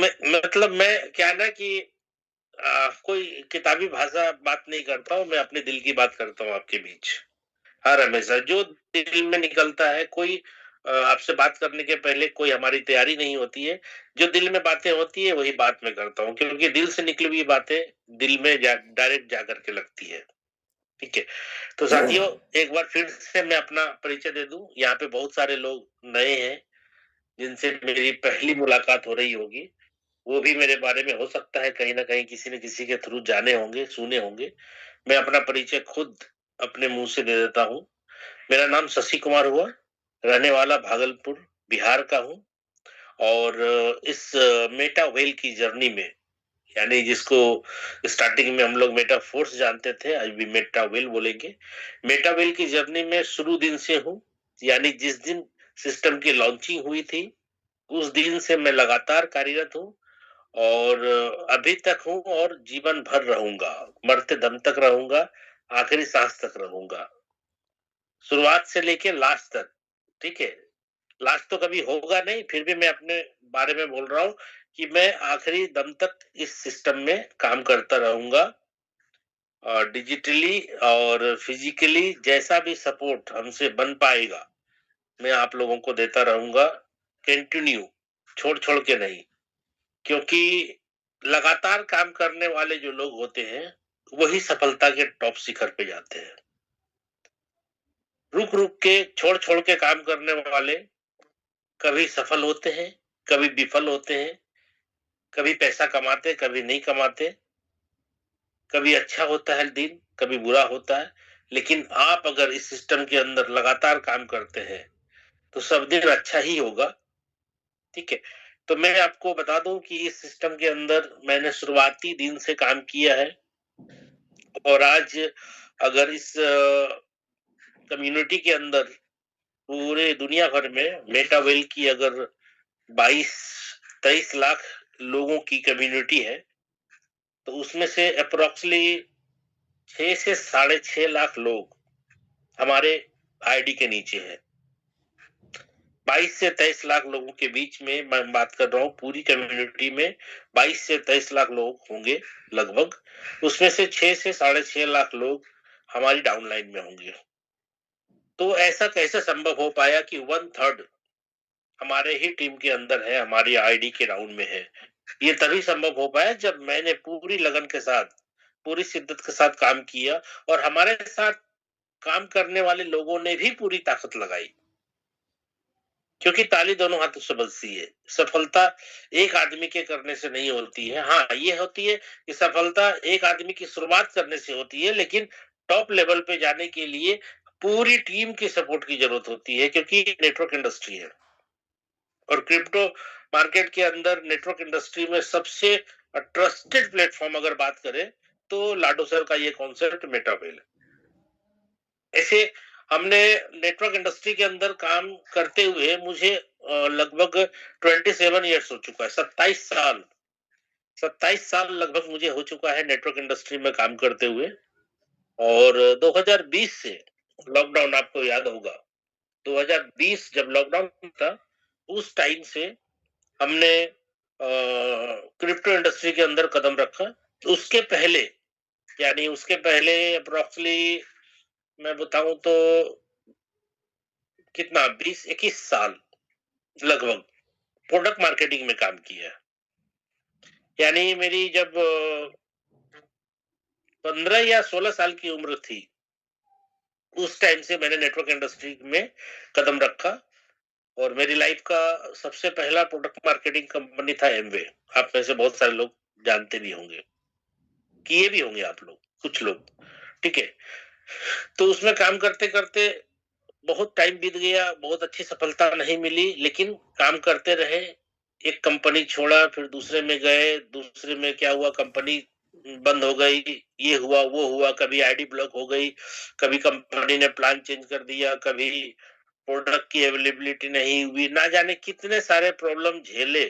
मतलब मैं क्या ना कि कोई किताबी भाषा बात नहीं करता हूँ, मैं अपने दिल की बात करता हूँ आपके बीच। हर हमेशा जो दिल में निकलता है, कोई आपसे बात करने के पहले कोई हमारी तैयारी नहीं होती है। जो दिल में बातें होती है वही बात मैं करता हूँ, क्योंकि दिल से निकली हुई बातें दिल में डायरेक्ट जा करके लगती है। ठीक है? तो साथियों, एक बार फिर से मैं अपना परिचय दे दूँ। यहाँ पे बहुत सारे लोग नए हैं, जिनसे मेरी पहली मुलाकात हो रही होगी। वो भी मेरे बारे में हो सकता है कहीं न कहीं किसी न किसी के थ्रू जाने होंगे, सुने होंगे। मैं अपना परिचय खुद अपने मुँह से दे देता हूँ। मेरा नाम शशि कुमार हुआ, रहने वाला भागलपुर, बिहार का हूँ। और इस मेटा व्हेल की जर्नी में, यानी जिसको स्टार्टिंग में हम लोग मेटाफोर्स जानते थे, आज भी मेटा व्हेल बोलेंगे। मेटा व्हेल की जर्नी में शुरू दिन से हूँ, यानी जिस दिन सिस्टम की लॉन्चिंग हुई थी, उस दिन से मैं लगातार कार्यरत हूँ। और अभी तक हूँ और जीवन भर रहूँगा, मरते दम तक रहूँगा, आखिरी साँस तक रहूँगा। शुरुआत से लेके लास्ट तक, ठीक है? लास्ट तो कभी होगा नहीं, फिर भी मैं अपने बारे में बोल रहा हूँ कि मैं आखिरी दम तक इस सिस्टम में काम करता रहूँगा। डिजिटली और फिज़िकली जैसा भी सपोर्ट हमसे बन पाएगा, मैं आप लोगों को देता रहूँगा, कंटिन्यू, छोड़-छोड़ के नहीं। क्योंकि लगातार काम करने वाले जो लोग होते हैं, वही सफलता के टॉप शिखर पे जाते हैं। रुक-रुक के, छोड़-छोड़ के काम करने वाले कभी सफल होते हैं, कभी विफल होते हैं, कभी पैसा कमाते, कभी नहीं कमाते, कभी अच्छा होता है दिन, कभी बुरा होता है। लेकिन आप अगर इस सिस्टम के अंदर लगातार काम करते हैं, तो सब दिन अच्छा ही होगा, ठीक है? तो मैं आपको बता दूँ कि इस सिस्टम के अंदर मैंने शुरुआती दिन से काम किया है। और आज अगर इस कम्युनिटी के अंदर पूरे दुनिया भर में मेटावेल की अगर 22-23 लाख लोगों की कम्युनिटी है, तो उसमें से अप्रोक्सीमेटली 6 से साढ़े 6 लाख लोग हमारे आईडी के नीचे हैं। 22 से 23 लाख लोगों के बीच में मैं बात कर रहा हूँ, पूरी कम्युनिटी में 22 से 23 लाख लोग होंगे लगभग। उसमें से 6 से साढ़े 6 लाख लोग हमारी डाउनलाइन में होंगे। तो ऐसा कैसे संभव हो पाया कि 1/3 हमारे ही टीम के अंदर है, हमारी आईडी के राउंड में है। ये तभी संभव हो पाया जब मैंने पूरी लगन के साथ, पूरी शिद्दत के साथ काम किया, और हमारे साथ काम करने वाले लोगों ने भी पूरी ताकत लगाई। क्योंकि ताली दोनों हाथों से बजती है। सफलता एक आदमी के करने से नहीं होती है। हाँ, ये होती है कि सफलता एक आदमी की शुरुआत करने से होती है, लेकिन टॉप लेवल पे जाने के लिए पूरी टीम की सपोर्ट की जरूरत होती है, क्योंकि नेटवर्क इंडस्ट्री है। और क्रिप्टो मार्केट के अंदर नेटवर्क इंडस्ट्री में सबसे ट्रस्टेड प्लेटफॉर्म अगर बात करें, तो लाडो सर का ये कॉन्सेप्ट मेटावेल है। ऐसे हमने नेटवर्क इंडस्ट्री के अंदर काम करते हुए मुझे लगभग 27 ईयर्स हो चुका है, 27 साल लगभग मुझे हो चुका है नेटवर्क इंडस्ट्री में काम करते हुए। और 2020 से लॉकडाउन, आपको याद होगा, 2020 जब लॉकडाउन था, उस टाइम से हमने क्रिप्टो इंडस्ट्री के अंदर कदम रखा। उसके पहले, यानी उसके पहले अप्रोक्सीमेटली मैं बताऊं तो कितना 20-21 साल लगभग प्रोडक्ट मार्केटिंग में काम किया। यानी मेरी जब 15 या 16 साल की उम्र थी, उस टाइम से मैंने नेटवर्क इंडस्ट्री में कदम रखा। और मेरी लाइफ का सबसे पहला प्रोडक्ट मार्केटिंग कंपनी था एमवे। आप में से बहुत सारे लोग जानते भी होंगे, किए भी होंगे आप लोग, कुछ लोग, ठीक है? तो उसमें काम करते करते बहुत टाइम बीत गया, बहुत अच्छी सफलता नहीं मिली, लेकिन काम करते रहे। एक कंपनी छोड़ा, फिर दूसरे में गए, दूसरे में क्या हुआ, कंपनी बंद हो गई, ये हुआ वो हुआ, कभी आईडी ब्लॉक हो गई, कभी कंपनी ने प्लान चेंज कर दिया, कभी प्रोडक्ट की अवेलेबिलिटी नहीं हुई, ना जाने कितने सारे प्रॉब्लम झेले,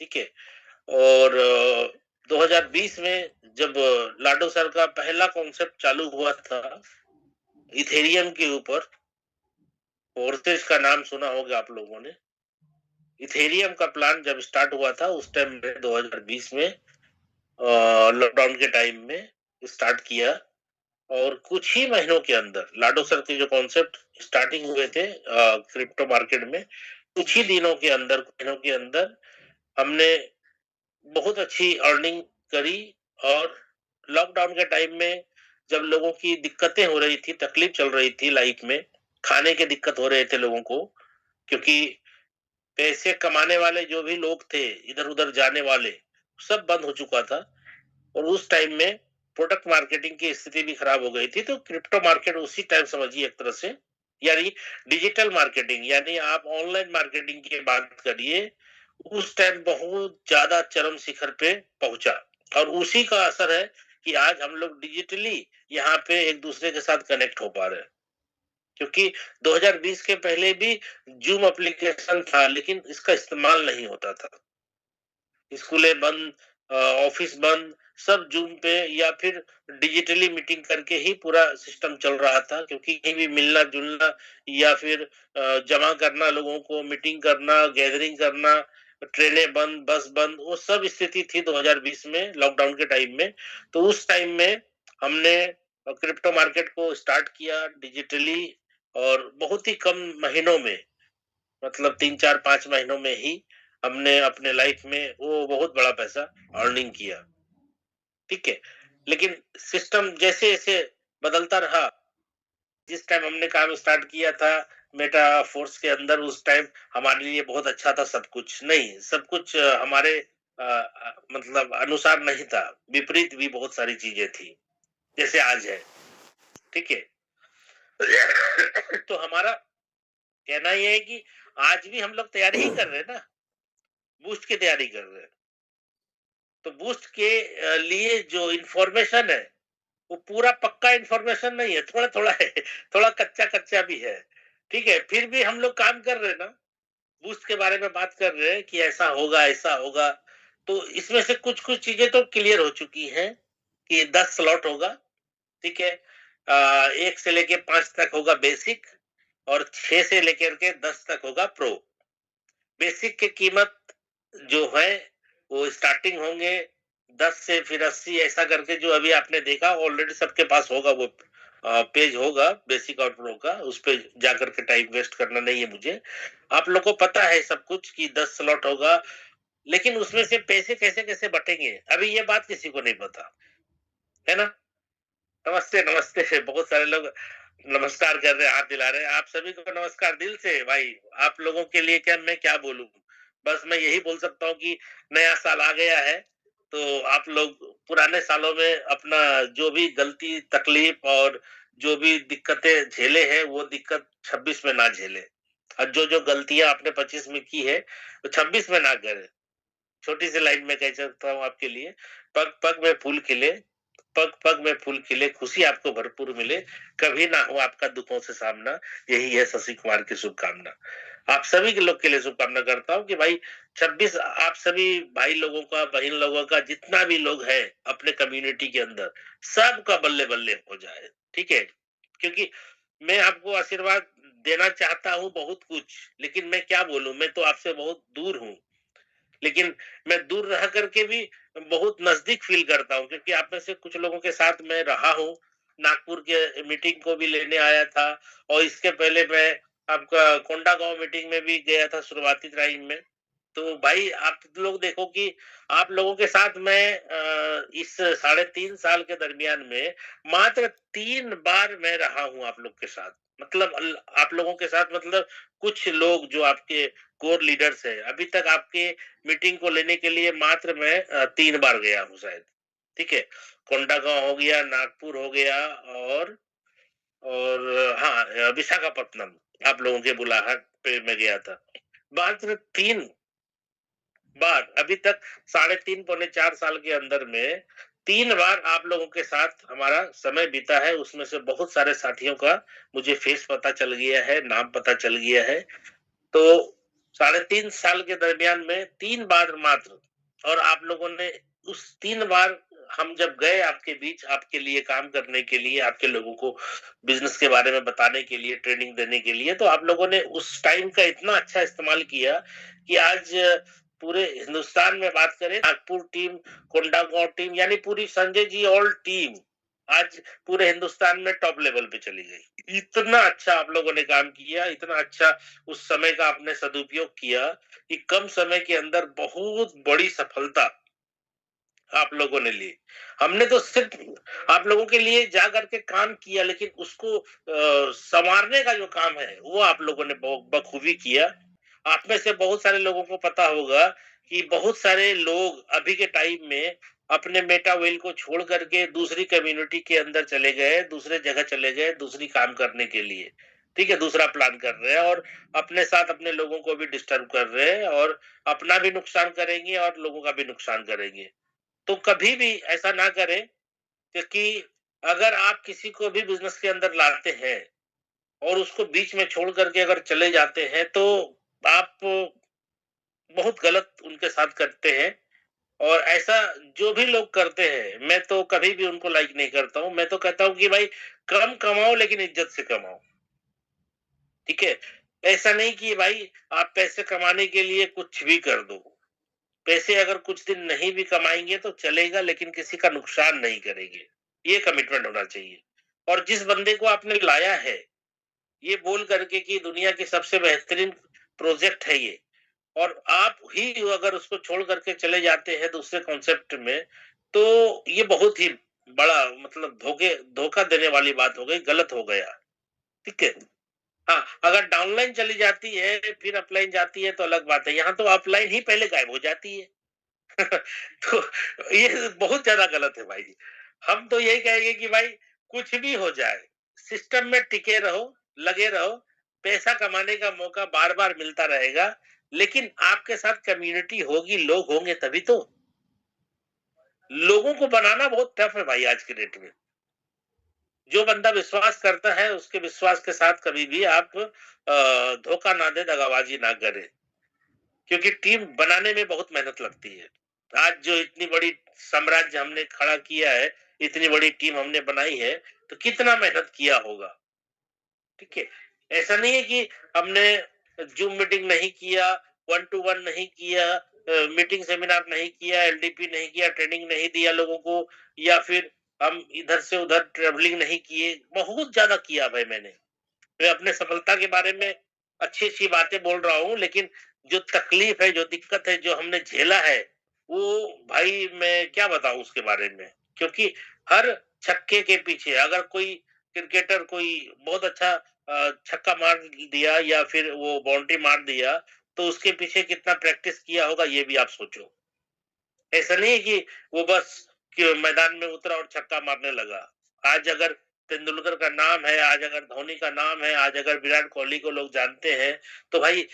ठीक है? और 2020 में जब लाडो सर का पहला कॉन्सेप्ट चालू हुआ था इथेरियम के ऊपर, फोर्सेज का नाम सुना होगा आप लोगों ने। इथेरियम का प्लान जब स्टार्ट हुआ था उस टाइम में 2020 में लॉकडाउन के टाइम में स्टार्ट किया, और कुछ ही महीनों के अंदर लाडो सर के जो कॉन्सेप्ट स्टार्टिंग हुए थे क्रिप्टो मार्केट में, कुछ ही दिनों के अंदर, महीनों के अंदर हमने बहुत अच्छी अर्निंग करी। और लॉकडाउन के टाइम में जब लोगों की दिक्कतें हो रही थी, तकलीफ चल रही थी लाइफ में, खाने के दिक्कत हो रहे थे लोगों को, क्योंकि पैसे कमाने वाले जो भी लोग थे, इधर-उधर जाने वाले, सब बंद हो चुका था। और उस टाइम में प्रोडक्ट मार्केटिंग की स्थिति भी खराब हो गई थी, तो क्रिप्टो मार्केट उसी टाइम समझिए एक तरह से, यानी डिजिटल मार्केटिंग, यानी आप ऑनलाइन मार्केटिंग की बात करिए, उस टाइम बहुत ज्यादा चरम शिखर पे पहुंचा। और उसी का असर है कि आज हम लोग डिजिटली यहाँ पे एक दूसरे के साथ कनेक्ट हो पा रहे हैं, क्योंकि 2020 के पहले भी जूम एप्लीकेशन था, लेकिन इसका इस्तेमाल नहीं होता था। स्कूलें बंद, ऑफिस बंद, सब जूम पे या फिर डिजिटली मीटिंग करके ही पूरा सिस्टम चल रहा था, क्योंकि कहीं भी मिलना जुलना या फिर जमा करना, लोगों को मीटिंग करना, गैदरिंग करना, ट्रेनें बंद, बस बंद, वो सब स्थिति थी 2020 में लॉकडाउन के टाइम में। तो उस टाइम में हमने क्रिप्टो मार्केट को स्टार्ट किया डिजिटली, और बहुत ही कम महीनों में, मतलब 3, 4, 5 महीनों में ही हमने अपने लाइफ में वो बहुत बड़ा पैसा अर्निंग किया। ठीक है? लेकिन सिस्टम जैसे-जैसे बदलता रहा, जिस टाइम हमने काम स्टार्ट किया था मेटाफोर्स के अंदर, उस टाइम हमारे लिए बहुत अच्छा था सब कुछ। नहीं, सब कुछ हमारे मतलब अनुसार नहीं था, विपरीत भी बहुत सारी चीज़ें थी, जैसे आज है। ठीक है? तो हमारा कहना ये है कि आज भी हम लोग तैयारी ही कर रहे हैं ना, बूस्ट की तैयारी कर रहे हैं। तो बूस्ट के लिए जो इन्फॉर्मेशन है, वो पूरा पक्का इन्फॉर्मेशन नहीं है, थोड़ा-थोड़ा है, थोड़ा कच्चा-कच्चा भी है। ठीक है? फिर भी हम लोग काम कर रहे हैं ना, बूस्ट के बारे में बात कर रहे हैं कि ऐसा होगा, ऐसा होगा। तो इसमें से कुछ-कुछ चीज़ें तो क्लियर हो चुकी हैं कि 10 स्लॉट होगा, ठीक है? 1 से लेके 5 तक होगा बेसिक, और 6 से लेकर के 10 तक होगा प्रो। बेसिक की कीमत जो है वो स्टार्टिंग होंगे 10 से, फिर 80, ऐसा करके जो अभी आपने देखा ऑलरेडी सबके पास होगा वो पेज होगा बेसिक और प्रो का, उस पे जाकर के टाइम वेस्ट करना नहीं है मुझे। आप लोग को पता है सब कुछ कि 10 स्लॉट होगा, लेकिन उसमें से पैसे कैसे-कैसे बटेंगे, अभी ये बात किसी को नहीं पता, है ना? नमस्ते, नमस्ते। बहुत सारे लोग नमस्कार कर रहे हैं, हाथ हिला रहे हैं। आप सभी को नमस्कार दिल से भाई। आप लोगों के लिए क्या मैं क्या बोलूँ? बस मैं यही बोल सकता हूँ कि नया साल आ गया है, तो आप लोग पुराने सालों में अपना जो भी गलती, तकलीफ और जो भी दिक्कतें झेले हैं, वो दिक्कत 26 में ना झेलें। और जो-जो गलतियाँ आपने 25 में की है, वो 26 में ना करें। छोटी सी लाइन में कह सकता हूँ आपके लिए, पग पग में फूल खिले, पग पग में फूल खिले, खुशी आपको भरपूर मिले, कभी ना हो आपका दुखों से सामना, यही है शशि कुमार की शुभकामना। आप सभी के लोग के लिए शुभकामना करता हूँ कि भाई 26 आप सभी भाई लोगों का, बहन लोगों का, जितना भी लोग हैं अपने कम्युनिटी के अंदर, सबका बल्ले-बल्ले हो जाए, ठीक है? क्योंकि मैं आपको आशीर्वाद देना चाहता हूँ बहुत कुछ, लेकिन मैं क्या बोलूँ, मैं तो आपसे बहुत दूर हूँ। लेकिन मैं दूर रह करके भी बहुत नजदीक फील करता हूँ, क्योंकि आप में से कुछ लोगों के साथ मैं रहा हूँ। नागपुर के मीटिंग को भी लेने आया था, और इसके पहले मैं आपका कोंडागांव मीटिंग में भी गया था शुरुआती टाइम में। तो भाई आप लोग देखो कि आप लोगों के साथ मैं इस 3.5 साल के दरमियान में मात्र 3 बार मैं रहा हूँ आप लोग के साथ। मतलब आप लोगों के साथ, मतलब कुछ लोग जो आपके कोर लीडर्स हैं, अभी तक आपके मीटिंग को लेने के लिए मात्र मैं 3 बार गया हूँ शायद। ठीक है? कोंडागांव हो गया, नागपुर हो गया, और हाँ, विशाखापत्तनम आप लोगों के बुलाहट पे मैं गया था। मात्र 3 बार अभी तक, 3.5 पौने 4 साल के अंदर में 3 बार आप लोगों के साथ हमारा समय बीता है। उसमें से बहुत सारे साथियों का मुझे फेस पता चल गया है, नाम पता चल गया है। तो 3.5 साल के दरमियान में 3 बार मात्र, और आप लोगों ने उस 3 बार हम जब गए आपके बीच, आपके लिए काम करने के लिए, आपके लोगों को बिज़नेस के बारे में बताने के लिए, ट्रेनिंग देने के लिए, तो आप लोगों ने उस टाइम का इतना अच्छा इस्तेमाल किया कि आज पूरे हिंदुस्तान में बात करें, नागपुर टीम, कोंडागांव टीम यानी पूरी संजय जी ऑल टीम आज पूरे हिंदुस्तान में टॉप लेवल पे चली गई। इतना अच्छा आप लोगों ने काम किया, इतना अच्छा उस समय का आपने सदुपयोग किया कि कम समय के अंदर बहुत बड़ी सफलता आप लोगों ने ली। हमने तो सिर्फ आप लोगों के लिए जा करके काम किया, लेकिन उसको सँवारने का जो काम है, वो आप लोगों ने बखूबी किया। आप में से बहुत सारे लोगों को पता होगा कि बहुत सारे लोग अभी के टाइम में अपने मेटा वेल को छोड़ करके दूसरी कम्युनिटी के अंदर चले गए, दूसरे जगह चले गए, दूसरी काम करने के लिए। ठीक है? दूसरा प्लान कर रहे हैं और अपने साथ अपने लोगों को भी डिस्टर्ब कर रहे हैं और अपना भी नुकसान करेंगे और लोगों का भी नुकसान करेंगे। तो कभी भी ऐसा ना करें, क्योंकि अगर आप किसी को भी बिज़नेस के अंदर लाते हैं और उसको बीच में छोड़ करके अगर चले जाते हैं, तो आप बहुत गलत उनके साथ करते हैं और ऐसा जो भी लोग करते हैं, मैं तो कभी भी उनको लाइक नहीं करता हूँ। मैं तो कहता हूँ कि भाई कम कमाओ लेकिन इज़्ज़त से कमाओ, ठीक है? ऐसा नहीं कि भाई आप पैसे कमाने के लिए कुछ भी कर दो। पैसे अगर कुछ दिन नहीं भी कमाएँगे तो चलेगा, लेकिन किसी का नुकसान नहीं करेंगे। ये कमिटमेंट होना चाहिए। और जिस बंदे को आपने लाया है, ये बोल करके कि दुनिया की सबसे बेहतरीन प्रोजेक्ट है ये, और आप ही अगर उसको छोड़ करके चले जाते हैं दूसरे कॉन्सेप्ट में, तो ये बहुत ही बड़ा मतलब धोखा देने वाली बात हो गई, गलत हो गया। ठीक है? हाँ, अगर डाउनलाइन चली जाती है, फिर अपलाइन जाती है तो अलग बात है। यहाँ तो अपलाइन ही पहले गायब हो जाती है। तो ये बहुत ज़्यादा गलत है भाई। हम तो यही कहेंगे कि भाई कुछ भी हो जाए, सिस्टम में टिके रहो, लगे रहो, पैसा कमाने का मौका बार-बार मिलता रहेगा, लेकिन आपके साथ कम्युनिटी होगी, लोग होंगे तभी तो। लोगों को बनाना बहुत टफ है भाई आज के डेट में। जो बंदा विश्वास करता है, उसके विश्वास के साथ कभी भी आप धोखा ना दें, दगाबाजी ना करें। क्योंकि टीम बनाने में बहुत मेहनत लगती है। आज जो इतनी बड़ी साम्राज्य हमने खड़ा किया है, इतनी बड़ी टीम हमने बनाई है, तो कितना मेहनत किया होगा, ठीक है? ऐसा नहीं है कि हमने ज़ूम मीटिंग नहीं किया, वन टू वन नहीं किया, मीटिंग सेमिनार नहीं किया, एलडीपी नहीं किया, ट्रेनिंग नहीं दिया लोगों को, या फिर हम इधर से उधर ट्रैवलिंग नहीं किए, बहुत ज़्यादा किया भाई मैंने। मैं अपने सफलता के बारे में अच्छी-अच्छी बातें बोल रहा हूँ, लेकिन जो तकलीफ है, जो दिक्कत है, जो हमने झेला है, वो भाई मैं क्या बताऊँ उसके बारे में। क्योंकि हर छक्के के पीछे अगर कोई क्रिकेटर कोई बहुत अच्छा छक्का मार दिया या फिर वो बाउंड्री मार दिया, तो उसके पीछे कितना प्रैक्टिस किया होगा ये भी आप सोचो। ऐसा नहीं है कि वो बस कि मैदान में उतरा और छक्का मारने लगा। आज अगर तेंदुलकर का नाम है, आज अगर धोनी का नाम है, आज अगर विराट कोहली को लोग जानते हैं, तो भाई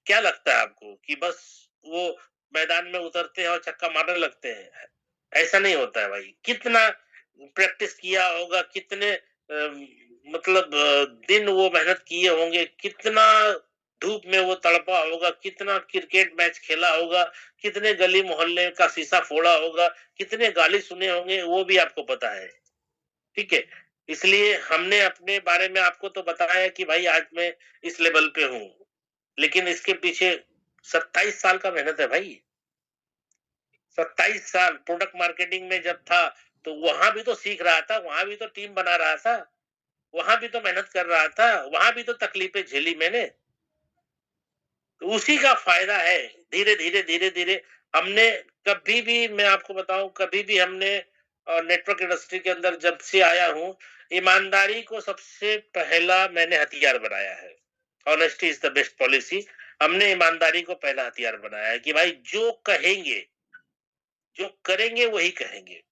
क्या लगता है आपको कि बस वो मैदान में उतरते हैं और छक्का मारने लगते हैं? ऐसा नहीं होता है भाई। कितना प्रैक्टिस किया होगा, कितने मतलब दिन वो मेहनत किए होंगे, कितना धूप में वो तड़पा होगा, कितना क्रिकेट मैच खेला होगा, कितने गली मोहल्ले का शीशा फोड़ा होगा, कितने गाली सुने होंगे, वो भी आपको पता है। ठीक है? इसलिए हमने अपने बारे में आपको तो बताया कि भाई आज मैं इस लेवल पे हूँ, लेकिन इसके पीछे 27 साल का मेहनत है भाई। 27 साल प्रोडक्ट मार्केटिंग में जब था, तो वहाँ भी तो सीख रहा था, वहाँ भी तो टीम बना रहा था, वहाँ भी तो मेहनत कर रहा था, वहाँ भी तो तकलीफें झेली मैंने। तो उसी का फ़ायदा है। धीरे-धीरे, धीरे-धीरे हमने कभी भी मैं आपको बताऊँ कभी भी हमने नेटवर्क इंडस्ट्री के अंदर जब से आया हूँ, ईमानदारी को सबसे पहला मैंने हथियार बनाया है। Honesty is the best policy. हमने ईमानदारी को पहला हथियार बनाया है कि भाई जो कहेंगे, जो करेंगे वही कहेंगे।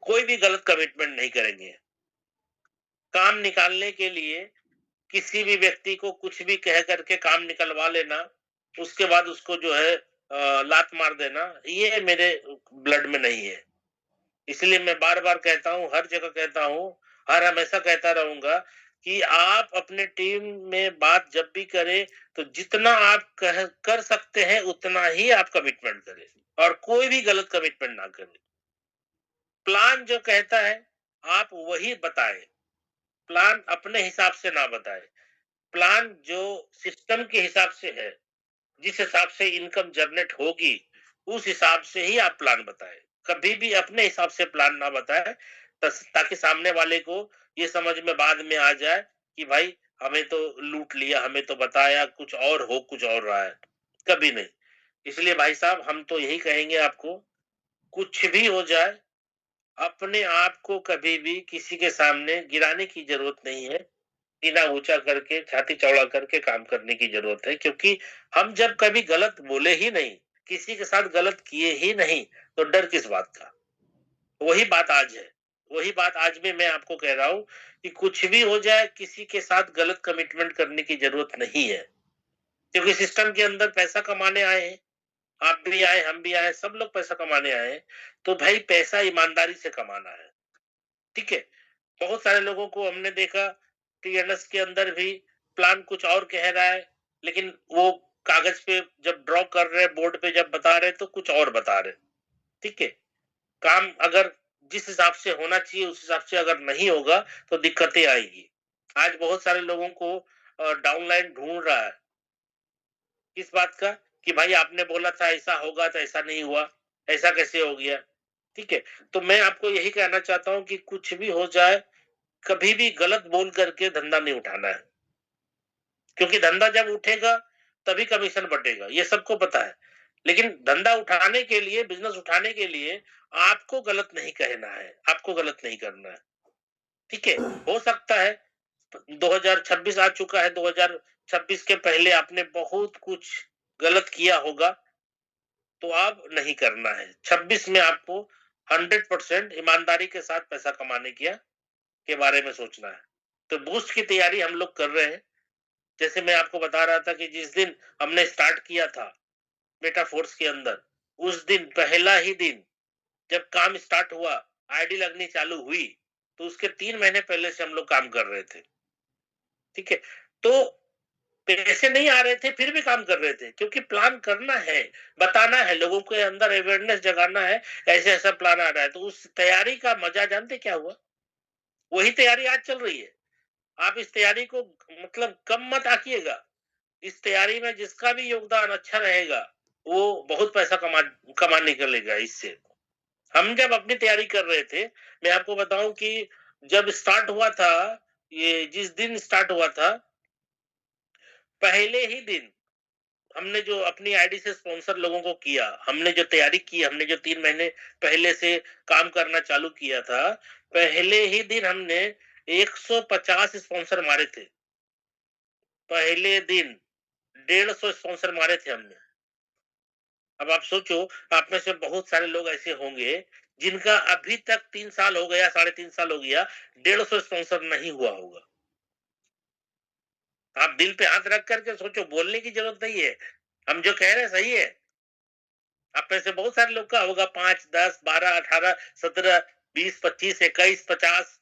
कोई भी गलत कमिटमेंट नहीं करेंगे। काम निकालने के लिए किसी भी व्यक्ति को कुछ भी कह करके काम निकलवा लेना, उसके बाद उसको जो है लात मार देना, ये मेरे ब्लड में नहीं है। इसलिए मैं बार-बार कहता हूँ, हर जगह कहता हूँ, हर हमेशा कहता रहूँगा कि आप अपने टीम में बात जब भी करें, तो जितना आप कह कर सकते हैं, उतना ही आप कमिटमेंट करें और कोई भी गलत कमिटमेंट ना करें। प्लान जो कहता है आप वही बताएं, प्लान अपने हिसाब से ना बताएं। प्लान जो सिस्टम के हिसाब से है, जिस हिसाब से इनकम जनरेट होगी, उस हिसाब से ही आप प्लान बताएं। कभी भी अपने हिसाब से प्लान ना बताएं, ताकि सामने वाले को ये समझ में बाद में आ जाए कि भाई हमें तो लूट लिया, हमें तो बताया कुछ और हो, कुछ और रहा है। कभी नहीं। इसलिए भाई साहब हम तो यही कहेंगे आपको, कुछ भी हो जाए, अपने आप को कभी भी किसी के सामने गिराने की जरूरत नहीं है। सीना ऊंचा करके, छाती चौड़ा करके काम करने की जरूरत है, क्योंकि हम जब कभी गलत बोले ही नहीं, किसी के साथ गलत किए ही नहीं, तो डर किस बात का। वही बात आज है, वही बात आज भी मैं आपको कह रहा हूं कि कुछ भी हो जाए, किसी के साथ गलत कमिटमेंट करने की जरूरत नहीं है, क्योंकि सिस्टम के अंदर पैसा कमाने आए हैं। आप भी आए, हम भी आए, सब लोग पैसा कमाने आए हैं। तो भाई पैसा ईमानदारी से कमाना है, ठीक है। बहुत सारे लोगों को हमने देखा टीएनएस के अंदर भी प्लान कुछ और कह रहा है, लेकिन वो कागज पे जब ड्रॉ कर रहे, बोर्ड पे जब बता रहे, तो कुछ और बता रहे, ठीक है। काम अगर जिस हिसाब से होना चाहिए उस हिसाब से अगर नहीं होगा तो दिक्कतें आएगी। आज बहुत सारे लोगों को डाउनलाइन ढूंढ रहा है, किस बात का, कि भाई आपने बोला था ऐसा होगा तो ऐसा नहीं हुआ, ऐसा कैसे हो गया, ठीक है। तो मैं आपको यही कहना चाहता हूं कि कुछ भी हो जाए, कभी भी गलत बोल करके धंधा नहीं उठाना है, क्योंकि धंधा जब उठेगा तभी कमीशन बढ़ेगा, ये सबको पता है। लेकिन धंधा उठाने के लिए, बिजनेस उठाने के लिए आपको गलत नहीं कहना है, आपको गलत नहीं करना है, ठीक है। हो सकता है 2026 आ चुका है, 2026 के पहले आपने बहुत कुछ गलत किया होगा, तो अब नहीं करना है। 26 में आपको 100% ईमानदारी के साथ पैसा कमाने के बारे में सोचना है। तो बूस्ट की तैयारी हम लोग कर रहे हैं। जैसे मैं आपको बता रहा था कि जिस दिन हमने स्टार्ट किया था मेटाफोर्स के अंदर, उस दिन पहला ही दिन जब काम स्टार्ट हुआ, आईडी लगनी चालू हुई, तो उसके 3 महीने पहले से हम लोग काम कर रहे थे, ठीक है। तो पैसे नहीं आ रहे थे, फिर भी काम कर रहे थे, क्योंकि प्लान करना है, बताना है, लोगों के अंदर अवेयरनेस जगाना है, ऐसे ऐसा प्लान आ रहा है। तो उस तैयारी का मजा जानते क्या हुआ? वही तैयारी आज चल रही है। आप इस तैयारी को मतलब कम मत आंकिएगा। इस तैयारी में जिसका भी योगदान अच्छा रहेगा, वो बहुत पैसा कमा निकलेगा इससे। हम जब अपनी तैयारी कर रहे थे, मैं आपको बताऊं कि जब स्टार्ट हुआ था, ये जिस दिन स्टार्ट हुआ था, पहले ही दिन हमने जो अपनी आईडी से स्पॉन्सर लोगों को किया, हमने जो तैयारी की, हमने जो 3 महीने पहले से काम करना चालू किया था, पहले ही दिन हमने 150 स्पॉन्सर मारे थे। पहले दिन 150 स्पॉन्सर मारे थे हमने। अब आप सोचो, आप में से बहुत सारे लोग ऐसे होंगे जिनका अभी तक 3 साल हो गया, 3.5 साल हो गया, 150 स्पॉन्सर नहीं हुआ होगा। आप दिल पे हाथ रख करके सोचो, बोलने की जरूरत नहीं है, हम जो कह रहे हैं सही है। आप में से बहुत सारे लोग का होगा 5, 10, 12, 18, 17, 20, 25, 21, 50,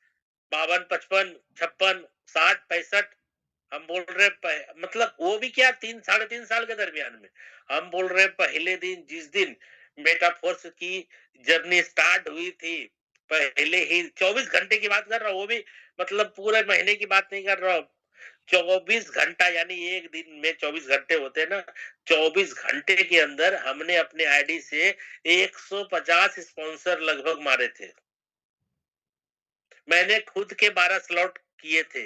52, 55, 56, 60, 65। हम बोल रहे मतलब वो भी क्या 3, 3.5 साल के दरमियान में। हम बोल रहे पहले दिन, जिस दिन मेटाफोर्स की जर्नी स्टार्ट हुई थी, पहले ही 24 घंटे की बात कर रहा हूँ, वो भी मतलब पूरे महीने की बात नहीं कर रहा हूँ। 24 घंटा, यानी एक दिन में 24 घंटे होते हैं ना, 24 घंटे के अंदर हमने अपने आईडी से 150 स्पॉन्सर लगभग मारे थे। मैंने खुद के 12 स्लॉट किए थे,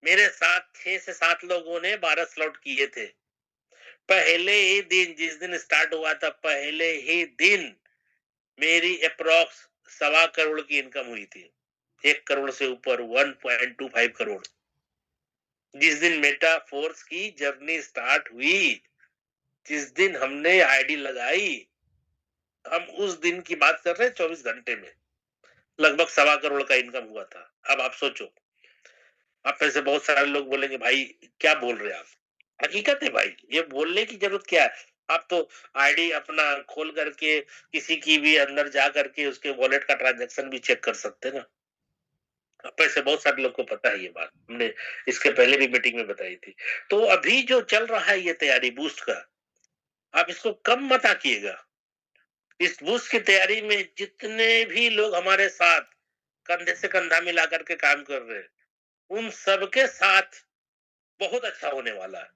मेरे साथ 6 से 7 लोगों ने 12 स्लॉट किए थे। पहले ही दिन, जिस दिन स्टार्ट हुआ था, पहले ही दिन मेरी अप्रॉक्स 1.25 करोड़ की इनकम हुई थी। 1 करोड़ से ऊपर, 1.25 करोड़। जिस दिन मेटा फोर्स की जर्नी स्टार्ट हुई, जिस दिन हमने आईडी लगाई, हम उस दिन की बात कर रहे हैं। 24 घंटे में लगभग 1.25 करोड़ का इनकम हुआ था। अब आप सोचो, आप में से बहुत सारे लोग बोलेंगे भाई क्या बोल रहे हैं आप। हकीकत है भाई, ये बोलने की जरूरत क्या है। आप तो आईडी अपना खोल करके किसी की भी अंदर जा करके उसके वॉलेट का ट्रांजैक्शन भी चेक कर सकते हैं ना। आप में से बहुत सारे लोग को पता है ये बात, हमने इसके पहले भी मीटिंग में बताई थी। तो अभी जो चल रहा है ये तैयारी बूस्ट का, आप इसको कम मत आंकिएगा। इस बूस्ट की तैयारी में जितने भी लोग हमारे साथ कंधे से कंधा मिला करके काम कर रहे हैं, उन सबके साथ बहुत अच्छा होने वाला है।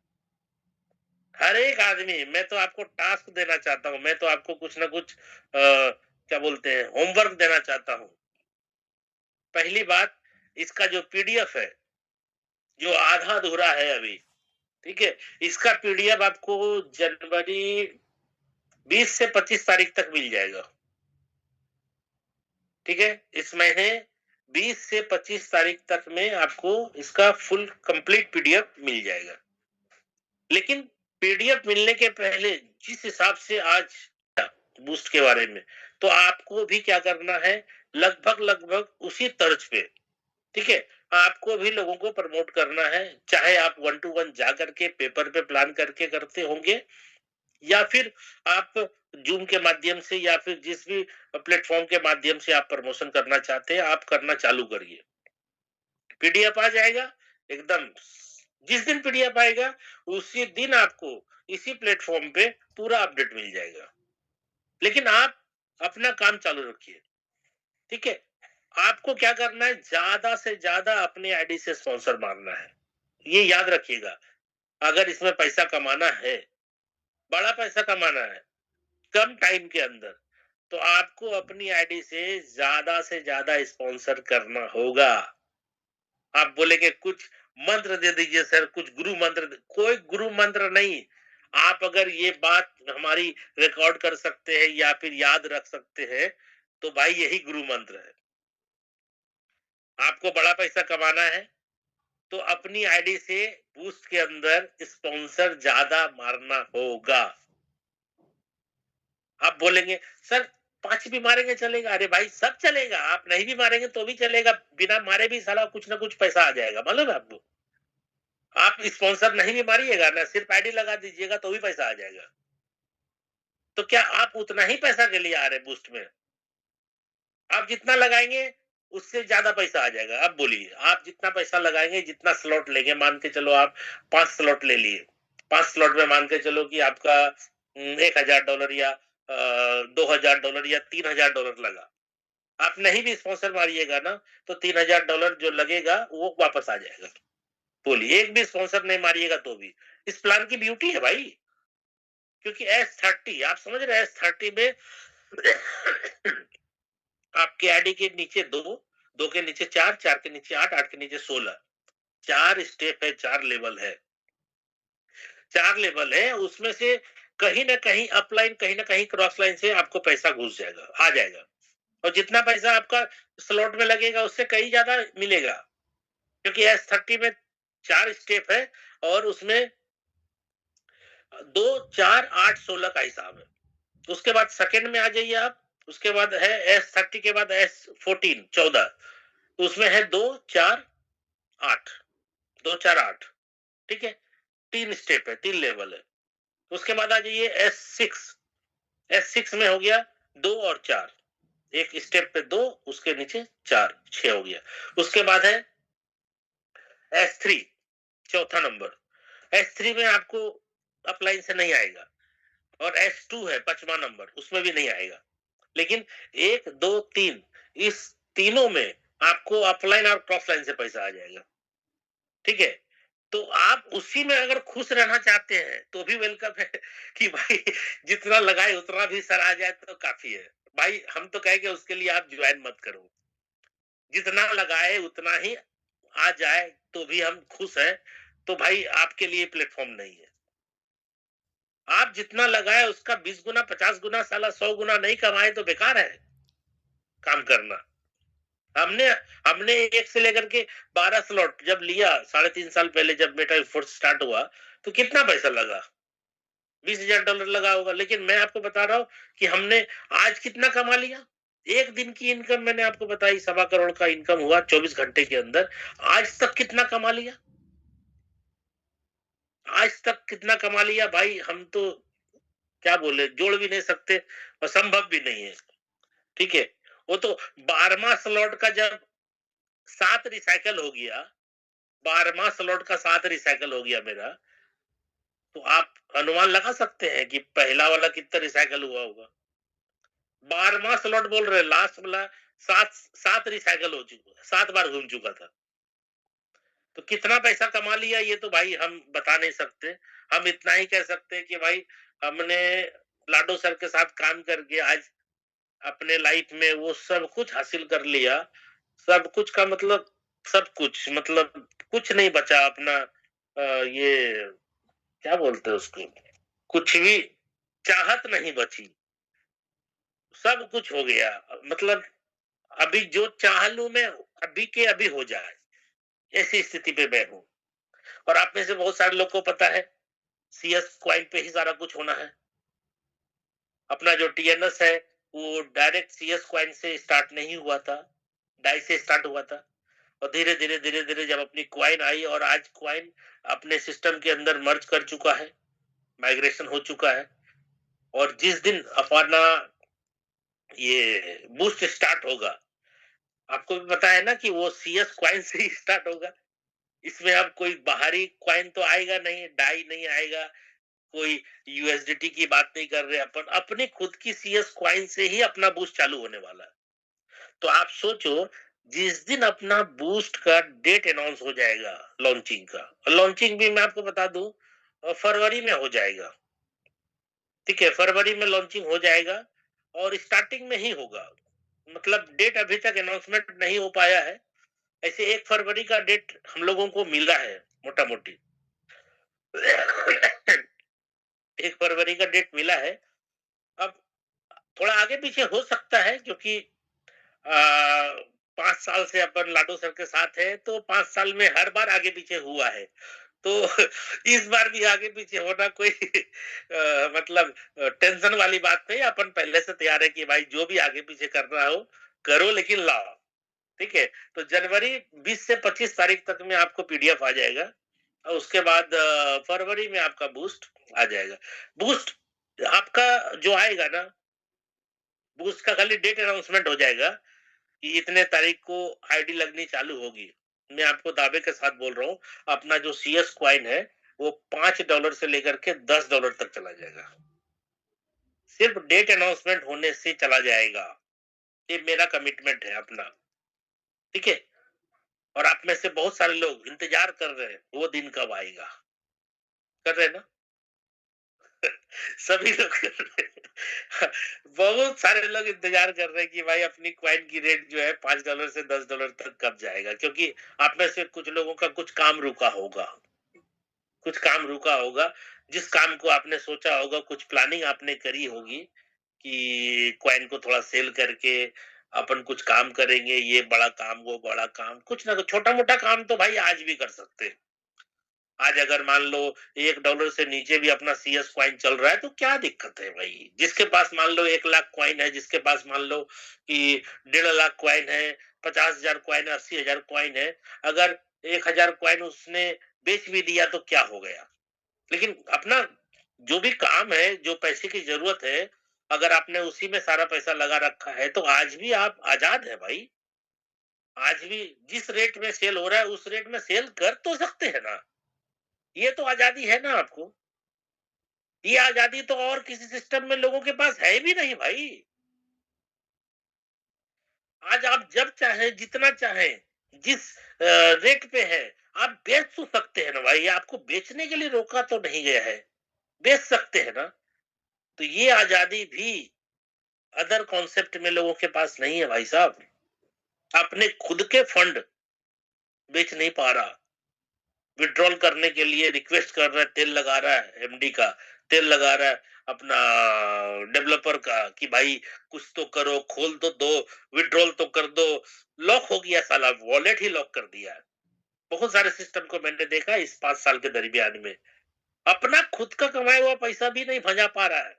हर एक आदमी, मैं तो आपको टास्क देना चाहता हूँ, मैं तो आपको कुछ ना कुछ क्या बोलते हैं, होमवर्क देना चाहता हूँ। पहली बात, इसका जो पीडीएफ है, जो आधा अधूरा है अभी, ठीक है, इसका पीडीएफ आपको जनवरी 20 से 25 तारीख तक मिल जाएगा। ठीक है, इस महीने 20 से 25 तारीख तक में आपको इसका फुल कंप्लीट पीडीएफ मिल जाएगा। लेकिन पीडीएफ मिलने के पहले जिस हिसाब से आज बूस्ट के बारे में, तो आपको भी क्या करना है, लगभग लगभग उसी तर्ज पे, ठीक है, आपको भी लोगों को प्रमोट करना है। चाहे आप 1 टू 1 जा करके पेपर पे प्लान करके करते होंगे, या फिर आप जूम के माध्यम से, या फिर जिस भी प्लेटफॉर्म के माध्यम से आप प्रमोशन करना चाहते हैं, आप करना चालू करिए। पीडीएफ आ जाएगा एकदम, जिस दिन पीडीएफ आएगा उसी दिन आपको इसी प्लेटफॉर्म पे पूरा अपडेट मिल जाएगा। लेकिन आप अपना काम चालू रखिए, ठीक है। आपको क्या करना है, ज्यादा से ज्यादा अपने आईडी से स्पॉन्सर मारना है, ये याद रखिएगा। अगर इसमें पैसा कमाना है, बड़ा पैसा कमाना है कम टाइम के अंदर, तो आपको अपनी आईडी से ज्यादा स्पॉन्सर करना होगा। आप बोलेंगे कुछ मंत्र दे दीजिए सर, कुछ गुरु मंत्र, कोई गुरु मंत्र नहीं। आप अगर ये बात हमारी रिकॉर्ड कर सकते हैं या फिर याद रख सकते हैं, तो भाई यही गुरु मंत्र है। आपको बड़ा पैसा कमाना है, तो अपनी आईडी से बूस्ट के अंदर स्पॉन्सर ज्यादा मारना होगा। आप बोलेंगे सर 5 भी मारेंगे चलेगा, अरे भाई सब चलेगा, आप नहीं भी मारेंगे तो भी चलेगा, बिना मारे भी साला कुछ ना कुछ पैसा आ जाएगा, मालूम है आपको। आप स्पॉन्सर नहीं भी मारिएगा ना, सिर्फ आईडी लगा दीजिएगा तो भी पैसा आ जाएगा। तो क्या आप उतना ही पैसा के लिए आ रहे बूस्ट में? आप जितना लगाएंगे उससे ज्यादा पैसा आ जाएगा। आप बोलिए, आप जितना पैसा लगाएंगे, जितना स्लॉट लेंगे, मान के चलो आप 5 स्लॉट ले लिए, 5 स्लॉट में मान के चलो कि आपका $1000 या $2000 या $3000 लगा। आप नहीं भी स्पॉन्सर मारिएगा ना, तो $3000 जो लगेगा वो वापस आ जाएगा। बोलिए, एक भी स्पॉन्सर नहीं मारिएगा तो भी। इस प्लान की ब्यूटी है भाई, क्योंकि S30 आप समझ रहे हैं, S30 में आपके आईडी के नीचे 2, 2 के नीचे 4, 4 के नीचे 8, 8 के नीचे 16, 4 स्टेप है, 4 लेवल है, 4 लेवल है। उसमें से कहीं ना कहीं अपलाइन, कहीं ना कहीं क्रॉस लाइन से आपको पैसा घुस जाएगा, आ जाएगा। और जितना पैसा आपका स्लॉट में लगेगा उससे कहीं ज्यादा मिलेगा, क्योंकि S30 में 4 स्टेप है और उसमें 2, 4, 8, 16 का हिसाब है। उसके बाद सेकंड में आ जाइए आप, उसके बाद है S30 के बाद S14 14, तो उसमें है 2, 4, 8, 2, 4, 8, ठीक है, 3 स्टेप है, 3 लेवल है। उसके बाद आ जाइए S6, S6 में हो गया 2 और 4, एक स्टेप पे 2, उसके नीचे 4, 6 हो गया। उसके बाद है S3, चौथा नंबर। S3 में आपको अपलाइन से नहीं आएगा, और S2 है 5वां नंबर, उसमें भी नहीं आएगा। लेकिन 1, 2, 3, इस तीनों में आपको अपलाइन और क्रॉस लाइन से पैसा आ जाएगा, ठीक है। तो आप उसी में अगर खुश रहना चाहते हैं तो भी वेलकम है कि भाई जितना लगाए उतना भी सर आ जाए तो काफी है। भाई हम तो कहेंगे उसके लिए आप ज्वाइन मत करो, जितना लगाए उतना ही आ जाए तो भी हम खुश हैं, तो भाई आपके लिए प्लेटफॉर्म नहीं है। आप जितना लगाए उसका 20 गुना, 50 गुना, साला 100 गुना नहीं कमाए तो बेकार है काम करना। हमने हमने 1 से लेकर के 12 स्लॉट जब लिया 3.5 साल पहले, जब मेटा फोर्स स्टार्ट हुआ, तो कितना पैसा लगा, $20,000 लगा होगा। लेकिन मैं आपको बता रहा हूं कि हमने आज कितना कमा लिया। एक दिन की इनकम मैंने आपको बताई, 1.25 करोड़ का इनकम हुआ 24 घंटे के अंदर। आज तक कितना कमा लिया, आज तक कितना कमा लिया भाई, हम तो क्या बोले, जोड़ भी नहीं सकते और संभव भी नहीं है, ठीक है। वो तो 12वां स्लॉट का जब 7 रिसाइकल हो गया, 12वां स्लॉट का 7 रिसाइकल हो गया मेरा, तो आप अनुमान लगा सकते हैं कि पहला वाला कितना रिसाइकल हुआ होगा। 12वां स्लॉट बोल रहे हैं, लास्ट वाला 7 रिसाइकल हो चुका, 7 बार घूम चुका था। तो कितना पैसा कमा लिया ये तो भाई हम बता नहीं सकते। हम इतना ही कह सकते हैं कि भाई हमने लाडो सर के साथ काम करके आज अपने लाइफ में वो सब कुछ हासिल कर लिया। सब कुछ का मतलब सब कुछ मतलब कुछ नहीं बचा अपना ये क्या बोलते हैं उसको? कुछ भी चाहत नहीं बची। सब कुछ हो गया। मतलब अभी जो चाह लूँ मैं अभी के अभी हो जाए, ऐसी स्थिति पे मैं हूँ। और आप में से बहुत सारे लोग को पता है, सीएस क्वाइन पे ही सारा कुछ होना है। अपना जो टीएनएस है, वो डायरेक्ट सीएस क्वाइन से स्टार्ट नहीं हुआ था, डाई से स्टार्ट हुआ था। और धीरे-धीरे, धीरे-धीरे जब अपनी क्वाइन आई और आज क्वाइन अपने सिस्टम के अंदर मर्ज कर चुका है, माइग्रेशन हो चुका है। और जिस दिन अपना ये बूस्ट स्टार्ट होगा, आपको भी पता है ना कि वो सीएस क्वाइन से ही स्टार्ट होगा। इसमें अब कोई बाहरी क्वाइन तो आएगा नहीं, डाई नहीं आएगा, कोई यूएसडीटी की बात नहीं कर रहे अपन, अपनी खुद की सीएस क्वाइन से ही अपना बूस्ट चालू होने वाला है। तो आप सोचो, जिस दिन अपना बूस्ट का डेट अनाउंस हो जाएगा लॉन्चिंग का, लॉन्चिंग भी मैं आपको बता दूं फरवरी में हो जाएगा। ठीक है, फरवरी में लॉन्चिंग हो जाएगा और स्टार्टिंग में ही होगा। मतलब डेट अभी तक अनाउंसमेंट नहीं हो पाया है। ऐसे 1 फरवरी का डेट हम लोगों को मिला है मोटा मोटी। 1 फरवरी का डेट मिला है। अब थोड़ा आगे पीछे हो सकता है क्योंकि 5 साल से अपन लाडो सर के साथ है, तो 5 साल में हर बार आगे पीछे हुआ है। तो इस बार भी आगे पीछे होना कोई मतलब टेंशन वाली बात नहीं। अपन पहले से तैयार है कि भाई जो भी आगे पीछे करना हो करो, लेकिन लाओ। ठीक है, तो जनवरी 20 से 25 तारीख तक में आपको पीडीएफ आ जाएगा और उसके बाद फरवरी में आपका बूस्ट आ जाएगा। बूस्ट आपका जो आएगा ना, बूस्ट का खाली डेट अनाउंसमेंट हो जाएगा कि इतने तारीख को आईडी लगनी चालू होगी। मैं आपको दावे के साथ बोल रहा हूँ, अपना जो सीएस क्वाइन है वो $5 से लेकर के $10 तक चला जाएगा। सिर्फ डेट अनाउंसमेंट होने से चला जाएगा। ये मेरा कमिटमेंट है अपना। ठीक है, और आप में से बहुत सारे लोग इंतजार कर रहे हैं वो दिन कब आएगा। कर रहे हैं ना? सभी लोग कर रहे हैं। बहुत सारे लोग इंतजार कर रहे हैं कि भाई अपनी क्वाइन की रेट जो है $5 से $10 तक कब जाएगा, क्योंकि आप में से कुछ लोगों का कुछ काम रुका होगा। कुछ काम रुका होगा, जिस काम को आपने सोचा होगा, कुछ प्लानिंग आपने करी होगी कि क्वाइन को थोड़ा सेल करके अपन कुछ काम करेंगे, ये बड़ा काम, वो बड़ा काम, कुछ ना कुछ छोटा-मोटा काम तो भाई आज भी कर सकते हैं। आज अगर मान लो $1 से नीचे भी अपना सीएस क्वाइन चल रहा है तो क्या दिक्कत है भाई? जिसके पास मान लो 1 लाख क्वाइन है, जिसके पास मान लो कि 1.5 लाख क्वाइन है, 50,000 क्वाइन है, 80,000 क्वाइन है, अगर 1,000 क्वाइन उसने बेच भी दिया तो क्या हो गया? लेकिन अपना जो भी काम है, जो पैसे की जरूरत है, अगर आपने उसी में सारा पैसा लगा रखा है तो आज भी आप आजाद है भाई। आज भी जिस रेट में सेल हो रहा है उस रेट में सेल कर तो सकते हैं ना। ये तो आजादी है ना आपको। ये आजादी तो और किसी सिस्टम में लोगों के पास है भी नहीं भाई। आज आप जब चाहें, जितना चाहें, जिस रेट पे है, आप बेच तो सकते हैं ना भाई। आपको बेचने के लिए रोका तो नहीं गया है, बेच सकते हैं ना। तो ये आजादी भी अदर कॉन्सेप्ट में लोगों के पास नहीं है भाई साहब। अपने खुद के फंड बेच नहीं पा रहा, विड्रॉल करने के लिए रिक्वेस्ट कर रहा है, तेल लगा रहा है एमडी का, तेल लगा रहा है अपना डेवलपर का कि भाई कुछ तो करो, खोल तो दो, विड्रॉल तो कर दो। लॉक हो गया साला, वॉलेट ही लॉक कर दिया है। बहुत सारे सिस्टम को मैंने देखा इस 5 साल के दरमियान में। अपना खुद का कमाया हुआ पैसा भी नहीं भजा पा रहा है।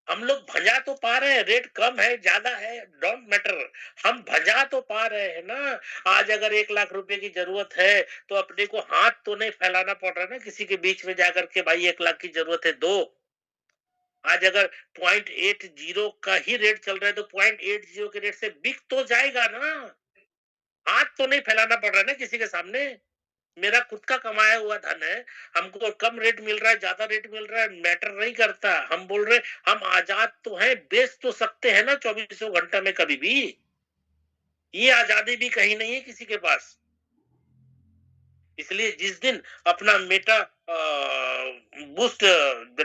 हम लोग भजा तो पा रहे हैं, रेट कम है ज्यादा है डोंट मैटर, हम भजा तो पा रहे हैं ना। आज अगर 1 लाख रुपए की जरूरत है तो अपने को हाथ तो नहीं फैलाना पड़ रहा ना किसी के बीच में जाकर के, भाई 1 लाख की जरूरत है दो। आज अगर 0.80 का ही रेट चल रहा है तो 0.80 के रेट से बिक तो जाएगा ना। हाथ तो नहीं फैलाना पड़ रहा है ना किसी के सामने। मेरा खुद का कमाया हुआ धन है, हमको कम रेट मिल रहा है, ज़्यादा रेट मिल रहा है, मैटर नहीं करता। हम बोल रहे हम आज़ाद तो हैं, बेच तो सकते हैं ना चौबीसों घंटा में कभी भी। ये आज़ादी भी कहीं नहीं है किसी के पास। इसलिए जिस दिन अपना मेटा बूस्ट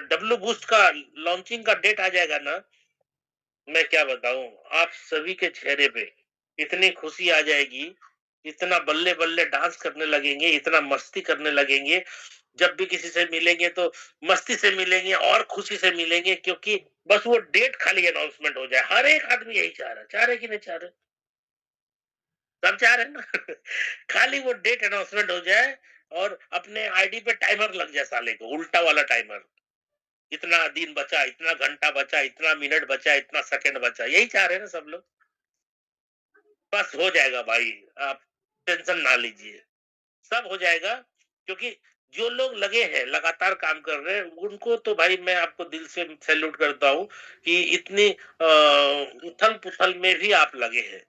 डब्लू बूस्ट का लॉन्चिंग का डेट आ जाएगा ना, मैं क्या बताऊं आप सभी के चेहरे पे इतनी खुशी आ जाएगी, इतना बल्ले बल्ले डांस करने लगेंगे, इतना मस्ती करने लगेंगे। जब भी किसी से मिलेंगे तो मस्ती से मिलेंगे और खुशी से मिलेंगे, क्योंकि बस वो डेट खाली अनाउंसमेंट हो जाए। हर एक आदमी यही चाह रहा है कि नहीं चाह रहे? सब चाह रहे हैं ना। खाली वो डेट अनाउंसमेंट हो जाए और अपने आईडी पे टाइमर लग जाए साले को, उल्टा वाला टाइमर। इतना दिन बचा, इतना घंटा बचा, इतना मिनट बचा, इतना सेकंड बचा, यही चाह रहे हैं ना सब लोग। बस हो जाएगा भाई, आप टेंशन ना लीजिए, सब हो जाएगा। क्योंकि जो लोग लगे हैं, लगातार काम कर रहे हैं, उनको तो भाई मैं आपको दिल से सैल्यूट करता हूँ कि इतनी उथल-पुथल में भी आप लगे हैं।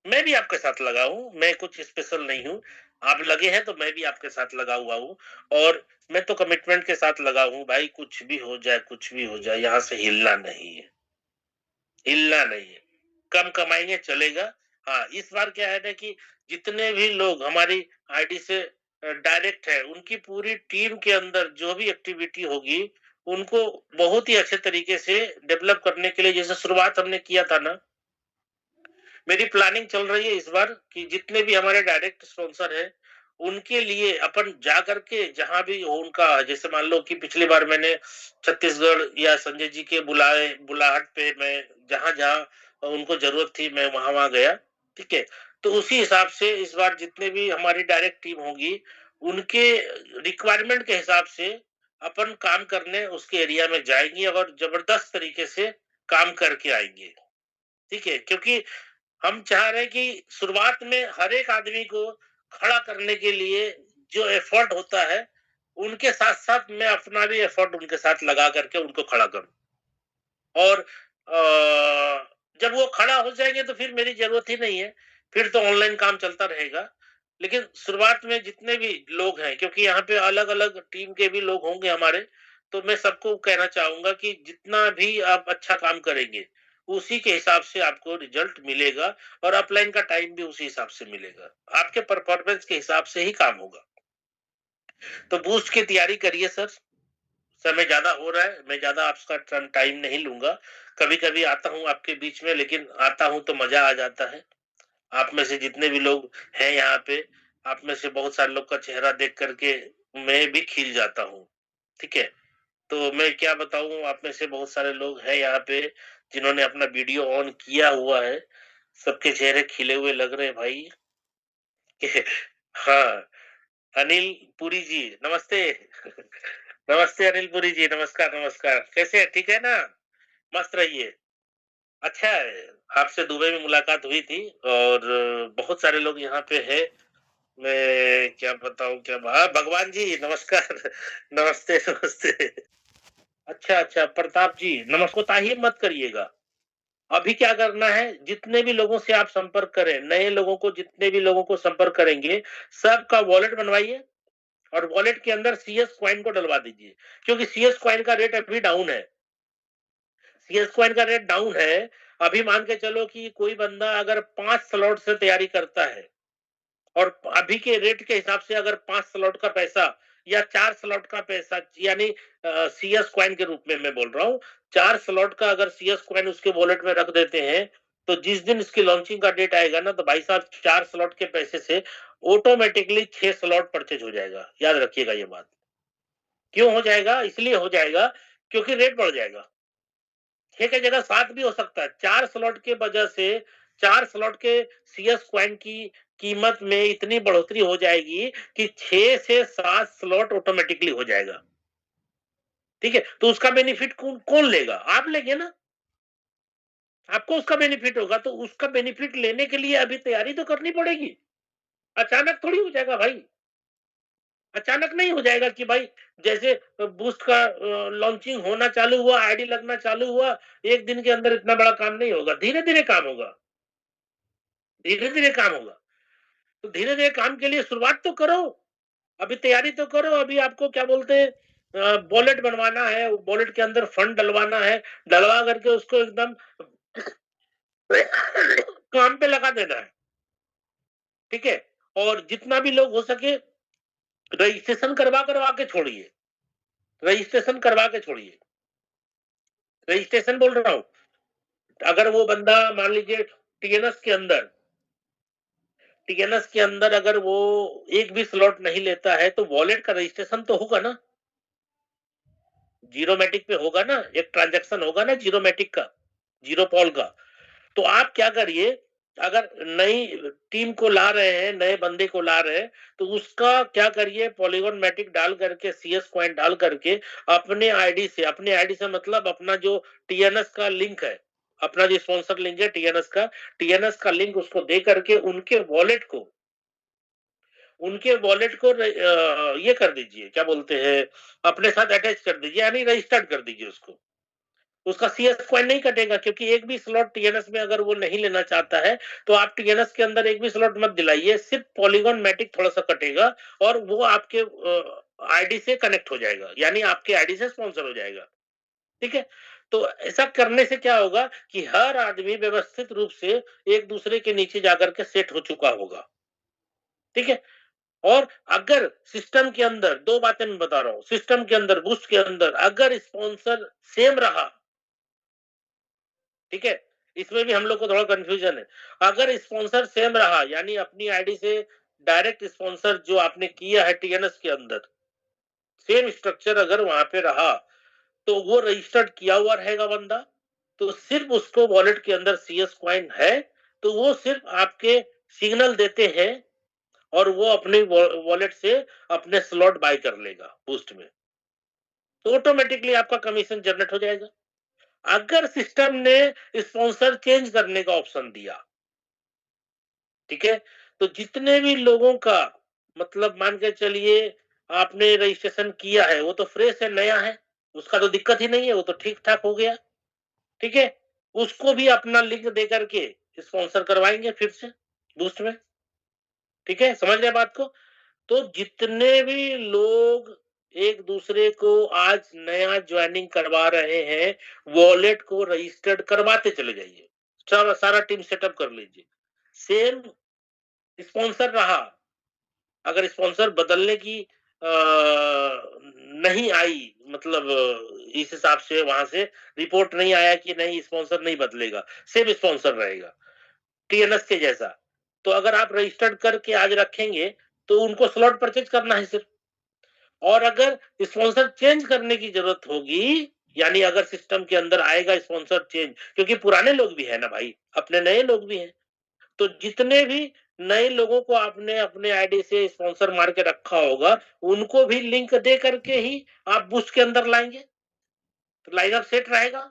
मैं भी आपके साथ लगा हूँ, मैं कुछ स्पेशल नहीं हूँ। आप लगे हैं तो मैं भी आपके साथ लगा हुआ हूँ, और मैं तो कमिटमेंट के साथ लगा हूँ भाई, कुछ भी हो जाए, यहाँ से हिलना नहीं है, हिलना नहीं है। कम कमाएँगे चलेगा। हाँ, इस बार क्या है ना कि जितने भी लोग हमारी आईडी से डायरेक्ट है, उनकी पूरी टीम के अंदर जो भी एक्टिविटी होगी, उनको बहुत ही अच्छे तरीके से डेवलप करने के लिए, जैसे शुरुआत हमने किया था ना, मेरी प्लानिंग चल रही है इस बार कि जितने भी हमारे डायरेक्ट स्पॉन्सर हैं, उनके लिए अपन जा करके जहाँ भी हो उनका, जैसे मान लो कि पिछली बार मैंने छत्तीसगढ़ या संजय जी के बुलाहट पे मैं जहाँ-जहाँ उनको ज़रूरत थी, मैं वहाँ-वहाँ गया, ठीक है? तो उसी हिसाब से इस बार जितने भी हमारी डायरेक्ट टीम होगी, उनके रिक्वायरमेंट के हिसाब से अपन काम करने उसके एरिया में जाएँगे और ज़बरदस्त तरीके से काम करके आएँगे, ठीक है? क्योंकि हम चाह रहे हैं कि शुरुआत में हर एक आदमी को खड़ा करने के लिए जो एफर्ट होता है, उनके साथ-साथ मैं अपना भी एफर्ट उनके साथ लगा करके उनको खड़ा करूँ। और जब वो खड़ा हो जाएँगे तो फिर मेरी ज़रूरत ही नहीं है, फिर तो ऑनलाइन काम चलता रहेगा। लेकिन शुरुआत में जितने भी लोग हैं, क्योंकि यहाँ पे अलग-अलग टीम के भी लोग होंगे हमारे, तो मैं सबको कहना चाहूँगा कि जितना भी आप अच्छा काम करेंगे, उसी के हिसाब से आपको रिज़ल्ट मिलेगा, और अपलाइन का टाइम भी उसी हिसाब से मिलेगा। आपके परफॉर्मेंस के हिसाब से ही काम होगा। तो बूस्ट की तैयारी करिए सर। समय ज़्यादा हो रहा है, मैं ज़्यादा आपका टाइम नहीं लूँगा। कभी-कभी आता हूँ आपके बीच में, लेकिन आता हूँ तो मज़ा आ जाता है। आप में से जितने भी लोग हैं यहाँ पे, आप में से बहुत सारे लोग का चेहरा देख कर के मैं भी खिल जाता हूँ, ठीक है? तो मैं क्या बताऊँ, आप में से बहुत सारे लोग हैं यहाँ पे, जिन्होंने अपना वीडियो ऑन किया हुआ है। सबके चेहरे खिले हुए लग रहे हैं भाई। हाँ, अनिल पुरी जी, नमस्ते। नमस्ते अनिल पुरी जी, नमस्कार, नमस्कार। कैसे हैं, ठीक है ना? मस्त रहिए। अच्छा है, आपसे दुबई में मुलाकात हुई थी, और बहुत सारे लोग यहाँ पे हैं। मैं क्या बताऊँ, क्या हाँ, भगवान जी नमस्कार। नमस्ते, नमस्ते। अच्छा, अच्छा, प्रताप जी, नमस्कोताही मत करिएगा। अभी क्या करना है, जितने भी लोगों से आप संपर्क करें, नए लोगों को, जितने भी लोगों को संपर्क करेंगे, सबका वॉलेट बनवाइए और वॉलेट के अंदर सीएस कॉइन को डलवा दीजिए, क्योंकि सीएस कॉइन का रेट अभी डाउन है। सीएस कॉइन का रेट डाउन है। अभी मान के चलो कि कोई बंदा अगर 5 स्लॉट से तैयारी करता है, और अभी के रेट के हिसाब से अगर 5 स्लॉट का पैसा या 4 स्लॉट का पैसा, यानी सीएस कॉइन के रूप में मैं बोल रहा हूँ, 4 स्लॉट का अगर सीएस कॉइन उसके वॉलेट में रख देते हैं, तो जिस दिन इसकी लॉन्चिंग का डेट आएगा ना, तो भाई साहब 4 स्लॉट के पैसे से ऑटोमैटिकली 6 स्लॉट परचेज हो जाएगा। याद रखिएगा ये बात। क्यों हो जाएगा? इसलिए हो जाएगा क्योंकि रेट बढ़ जाएगा। 6 की जगह 7 भी हो सकता है। 4 स्लॉट के वजह से 4 स्लॉट के सीएस कॉइन की कीमत में इतनी बढ़ोतरी हो जाएगी कि 6 से 7 स्लॉट ऑटोमैटिकली हो जाएगा। ठीक है? तो उसका बेनिफिट कौन कौन लेगा? आप लेंगे ना। आपको उसका बेनिफिट होगा, तो उसका बेनिफिट लेने के लिए अभी तैयारी तो करनी पड़ेगी। अचानक थोड़ी हो जाएगा भाई। अचानक नहीं हो जाएगा कि भाई जैसे बूस्ट का लॉन्चिंग होना चालू हुआ, आईडी लगना चालू हुआ, 1 दिन के अंदर इतना बड़ा काम नहीं होगा। धीरे-धीरे काम होगा। धीरे-धीरे काम होगा। तो धीरे-धीरे काम के लिए शुरुआत तो करो। अभी तैयारी तो करो, अभी आपको क्या बोलते हैं वॉलेट बनवाना है, वॉलेट के अंदर फंड डलवाना है, डलवा करके उसको एकदम काम पे लगा देना है, ठीक है? और जितना भी लोग हो सके रजिस्ट्रेशन करवा करवा के छोड़िए, रजिस्ट्रेशन करवा के छोड़िए, रजिस्ट्रेशन बोल रहा हूँ। अगर वो बंदा मान लीजिए टीएनएस के अंदर टीएनएस के अंदर अगर वो एक भी स्लॉट नहीं लेता है तो वॉलेट का रजिस्ट्रेशन तो होगा ना, जीरोमैटिक पे होगा ना, एक ट्रांजैक्शन होगा ना जीरोमैटिक का, जीरोपॉल का। तो आप क्या करिए, अगर नई टीम को ला रहे हैं, नए बंदे को ला रहे हैं, तो उसका क्या करिए, पॉलीगॉन मैटिक डाल करके, सीएस कॉइन डाल करके अपने आईडी से मतलब अपना जो टीएनएस का लिंक है, अपना जो स्पॉन्सर लिंक है टीएनएस का लिंक उसको दे करके उनके वॉलेट को ये कर दीजिए, क्या बोलते हैं, अपने साथ अटैच कर दीजिए, यानी रजिस्टर्ड कर दीजिए उसको। उसका सीएस कॉइन नहीं कटेगा, क्योंकि एक भी स्लॉट टीएनएस में अगर वो नहीं लेना चाहता है तो आप टीएनएस के अंदर एक भी स्लॉट मत दिलाइए, सिर्फ पॉलीगॉन मैटिक थोड़ा सा कटेगा और वो आपके आईडी से कनेक्ट हो जाएगा, यानी आपके आईडी से स्पॉन्सर हो जाएगा, ठीक है? तो ऐसा करने से क्या होगा कि हर आदमी व्यवस्थित रूप से एक दूसरे के नीचे जाकर के सेट हो चुका होगा, ठीक है? और अगर सिस्टम के अंदर, दो बातें मैं बता रहा हूं, सिस्टम के अंदर, बूस्ट के अंदर अगर स्पॉन्सर सेम रहा, ठीक है, इसमें भी हम लोग को थोड़ा कंफ्यूजन है, अगर स्पॉन्सर सेम रहा यानी अपनी आईडी से डायरेक्ट स्पॉन्सर जो आपने किया है टीएनएस के अंदर, सेम स्ट्रक्चर अगर वहां पे रहा तो वो रजिस्टर्ड किया हुआ रहेगा बंदा, तो सिर्फ उसको वॉलेट के अंदर सीएस कॉइन है तो वो सिर्फ आपके सिग्नल देते हैं और वो अपने वॉलेट से अपने स्लॉट बाय कर लेगा बूस्ट में, तो ऑटोमेटिकली आपका कमीशन जनरेट हो जाएगा। अगर सिस्टम ने स्पॉन्सर चेंज करने का ऑप्शन दिया, ठीक है, तो जितने भी लोगों का मतलब मान के चलिए आपने रजिस्ट्रेशन किया है वो तो फ्रेश है, नया है, उसका तो दिक्कत ही नहीं है, वो तो ठीक ठाक हो गया, ठीक है, उसको भी अपना लिंक दे करके स्पॉन्सर करवाएंगे फिर से बूस्ट में, ठीक है, समझ रहे बात को? तो जितने भी लोग एक दूसरे को आज नया ज्वाइनिंग करवा रहे हैं, वॉलेट को रजिस्टर्ड करवाते चले जाइए, सारा टीम सेटअप कर लीजिए, सेम स्पॉन्सर रहा, अगर स्पॉन्सर बदलने की नहीं आई, मतलब इस हिसाब से वहां से रिपोर्ट नहीं आया कि नहीं स्पॉन्सर नहीं बदलेगा, सेम स्पॉन्सर रहेगा टीएनएस के जैसा, तो अगर आप रजिस्टर्ड करके आज रखेंगे तो उनको स्लॉट परचेज करना है सिर्फ, और अगर स्पॉन्सर चेंज करने की जरूरत होगी, यानी अगर सिस्टम के अंदर आएगा स्पॉन्सर चेंज, क्योंकि पुराने लोग भी है ना भाई, अपने नए लोग भी हैं, तो जितने भी नए लोगों को आपने अपने आईडी से स्पॉन्सर मार के रखा होगा उनको भी लिंक दे करके ही आप बूस्ट के अंदर लाएंगे, तो लाइनअप सेट रहेगा।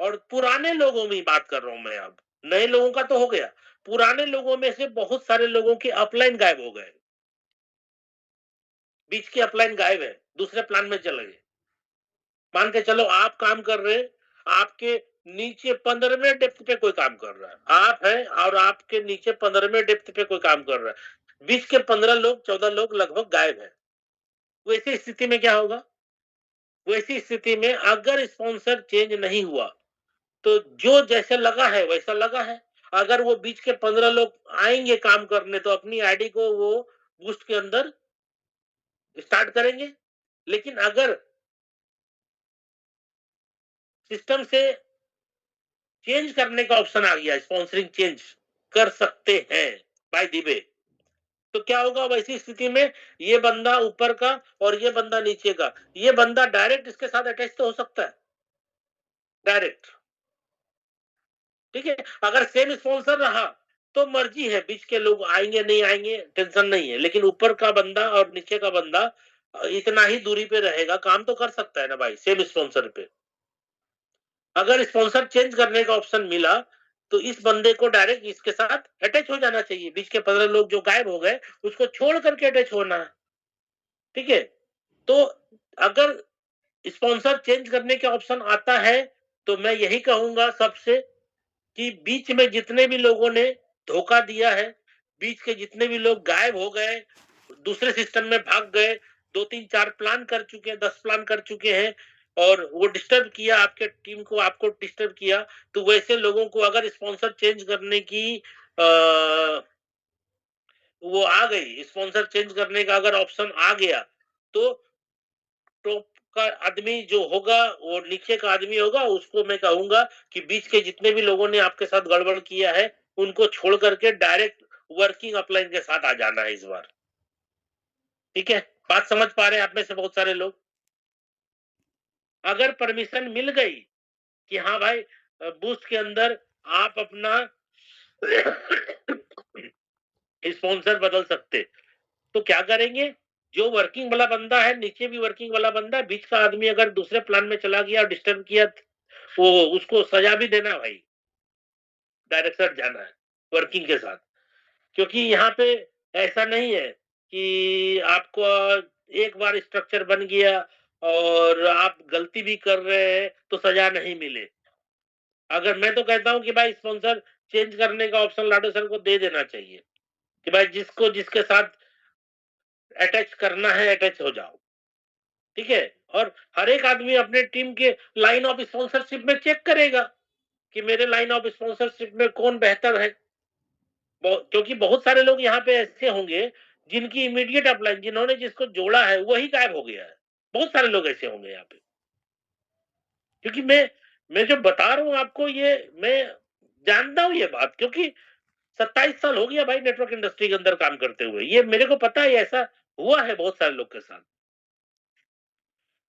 और पुराने लोगों में बात कर रहा हूं मैं, अब नए लोगों का तो हो गया, पुराने लोगों में से बहुत सारे लोगों के अपलाइन गायब हो गए, बीच के अपलाइन गायब है, दूसरे प्लान में चले गए। मान के चलो आप काम कर रहे, आपके नीचे 15वें डेप्थ पे कोई काम कर रहा है, आप है और आपके नीचे 15वें डेप्थ पे कोई काम कर रहा है, बीच के 15 लोग 14 लोग लगभग गायब है, वैसी स्थिति में क्या होगा, वैसी स्थिति में अगर स्पॉन्सर चेंज नहीं हुआ तो जो जैसे लगा है वैसा लगा है, अगर वो बीच के 15 लोग आएंगे काम करने तो अपनी आईडी को वो बूस्ट के अंदर स्टार्ट करेंगे, लेकिन अगर सिस्टम से चेंज करने का ऑप्शन आ गया, स्पॉन्सरिंग चेंज कर सकते हैं बाय दी वे, तो क्या होगा वैसी स्थिति में, ये बंदा ऊपर का और ये बंदा नीचे का, ये बंदा डायरेक्ट इसके साथ अटैच तो हो सकता है डायरेक्ट, ठीक है, अगर सेम स्पॉन्सर रहा तो मर्जी है, बीच के लोग आएंगे नहीं आएंगे टेंशन नहीं है, लेकिन ऊपर का बंदा और नीचे का बंदा इतना ही दूरी पे रहेगा, काम तो कर सकता है ना भाई सेम स्पॉन्सर पे। अगर स्पॉन्सर चेंज करने का ऑप्शन मिला तो इस बंदे को डायरेक्ट इसके साथ अटैच हो जाना चाहिए, बीच के 15 लोग जो गायब हो गए उसको छोड़ करके अटैच होना है, ठीक है, तो अगर स्पॉन्सर चेंज करने के ऑप्शन आता है तो मैं यही कहूंगा सबसे कि बीच में जितने भी लोगों ने धोखा दिया है, बीच के जितने भी लोग गायब हो गए, दूसरे सिस्टम में भाग गए, 2-3-4 प्लान कर चुके हैं, 10 प्लान कर चुके हैं और वो डिस्टर्ब किया आपके टीम को, आपको डिस्टर्ब किया, तो वैसे लोगों को अगर स्पॉन्सर चेंज करने की वो आ गई, स्पॉन्सर चेंज करने का अगर ऑप्शन आ गया, तो टॉप का आदमी जो होगा, वो नीचे का आदमी होगा, उसको मैं कहूंगा कि बीच के जितने भी लोगों ने आपके साथ गड़बड़ किया है, उनको छोड़ करके डायरेक्ट वर्किंग अपलाइन के साथ आ जाना है इस बार। ठीक है, बात समझ पा रहे हैं आप में से बहुत सारे लोग? अगर परमिशन मिल गई कि हाँ भाई बूस्ट के अंदर आप अपना स्पॉन्सर बदल सकते, तो क्या करेंगे? जो वर्किंग वाला बंदा है, नीचे भी वर्किंग वाला बंदा, बीच का आदमी अगर दूसरे प्लान में चला गया और डिस्टर्ब किया, वो उसको सजा भी देना भाई, डायरेक्टर जाना है वर्किंग के साथ। क्योंकि यहाँ पे ऐसा नहीं है कि आपको एक बार स्ट्रक्चर बन गया और आप गलती भी कर रहे हैं तो सजा नहीं मिले। अगर मैं तो कहता हूँ कि भाई स्पॉन्सर चेंज करने का ऑप्शन लाडो सर को दे देना चाहिए कि भाई जिसको जिसके साथ अटैच करना है अटैच हो जाओ। ठीक है, और हर एक आदमी अपने टीम के लाइन ऑफ स्पॉन्सरशिप में चेक करेगा कि मेरे लाइन ऑफ स्पॉन्सरशिप में कौन बेहतर है। क्योंकि बहुत सारे लोग यहाँ पे ऐसे होंगे जिनकी इमीडिएट अपलाइन, जिन्होंने जिसको जोड़ा है वही गायब हो गया है। बहुत सारे लोग ऐसे होंगे यहाँ पे, क्योंकि मैं जो बता रहा हूँ आपको, ये मैं जानता हूँ ये बात, क्योंकि 27 साल हो गया भाई नेटवर्क इंडस्ट्री के अंदर काम करते हुए, ये मेरे को पता है ऐसा हुआ है बहुत सारे लोग के साथ।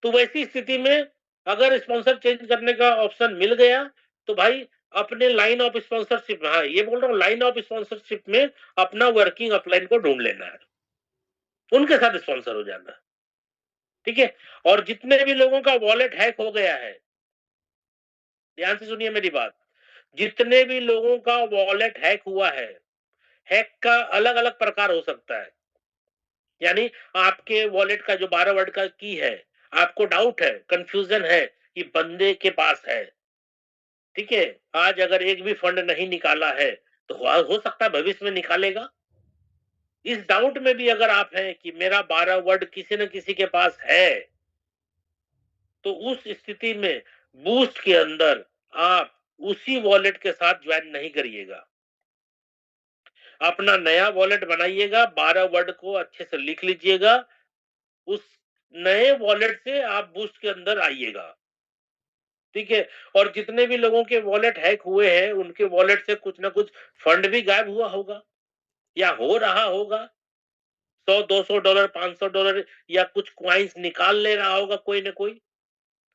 तो वैसी स्थिति में अगर स्पॉन्सर चेंज करने का ऑप्शन मिल गया तो भाई अपने लाइन ऑफ स्पॉन्सरशिप, हाँ ये बोल रहा हूँ, लाइन ऑफ स्पॉन्सरशिप में अपना वर्किंग अपलाइन को ढूंढ लेना है, उनके साथ स्पॉन्सर हो जाना है। ठीक है, और जितने भी लोगों का वॉलेट हैक हो गया है, ध्यान से सुनिए मेरी बात, जितने भी लोगों का वॉलेट हैक हुआ है, हैक का अलग अलग प्रकार हो सकता है। यानी आपके वॉलेट का जो 12 वर्ड का की है, आपको डाउट है, कंफ्यूजन है कि बंदे के पास है, ठीक है, आज अगर एक भी फंड नहीं निकाला है तो हो सकता है भविष्य में निकालेगा। इस डाउट में भी अगर आप हैं कि मेरा 12 वर्ड किसी न किसी के पास है, तो उस स्थिति में बूस्ट के अंदर आप उसी वॉलेट के साथ ज्वाइन नहीं करिएगा, अपना नया वॉलेट बनाइएगा, 12 वर्ड को अच्छे से लिख लीजिएगा, उस नए वॉलेट से आप बूस्ट के अंदर आइएगा। ठीक है, और जितने भी लोगों के वॉलेट हैक हुए हैं, उनके वॉलेट से कुछ ना कुछ फंड भी गायब हुआ होगा या हो रहा होगा, $100, $200, $500 या कुछ क्वाइंस निकाल ले रहा होगा कोई ना कोई,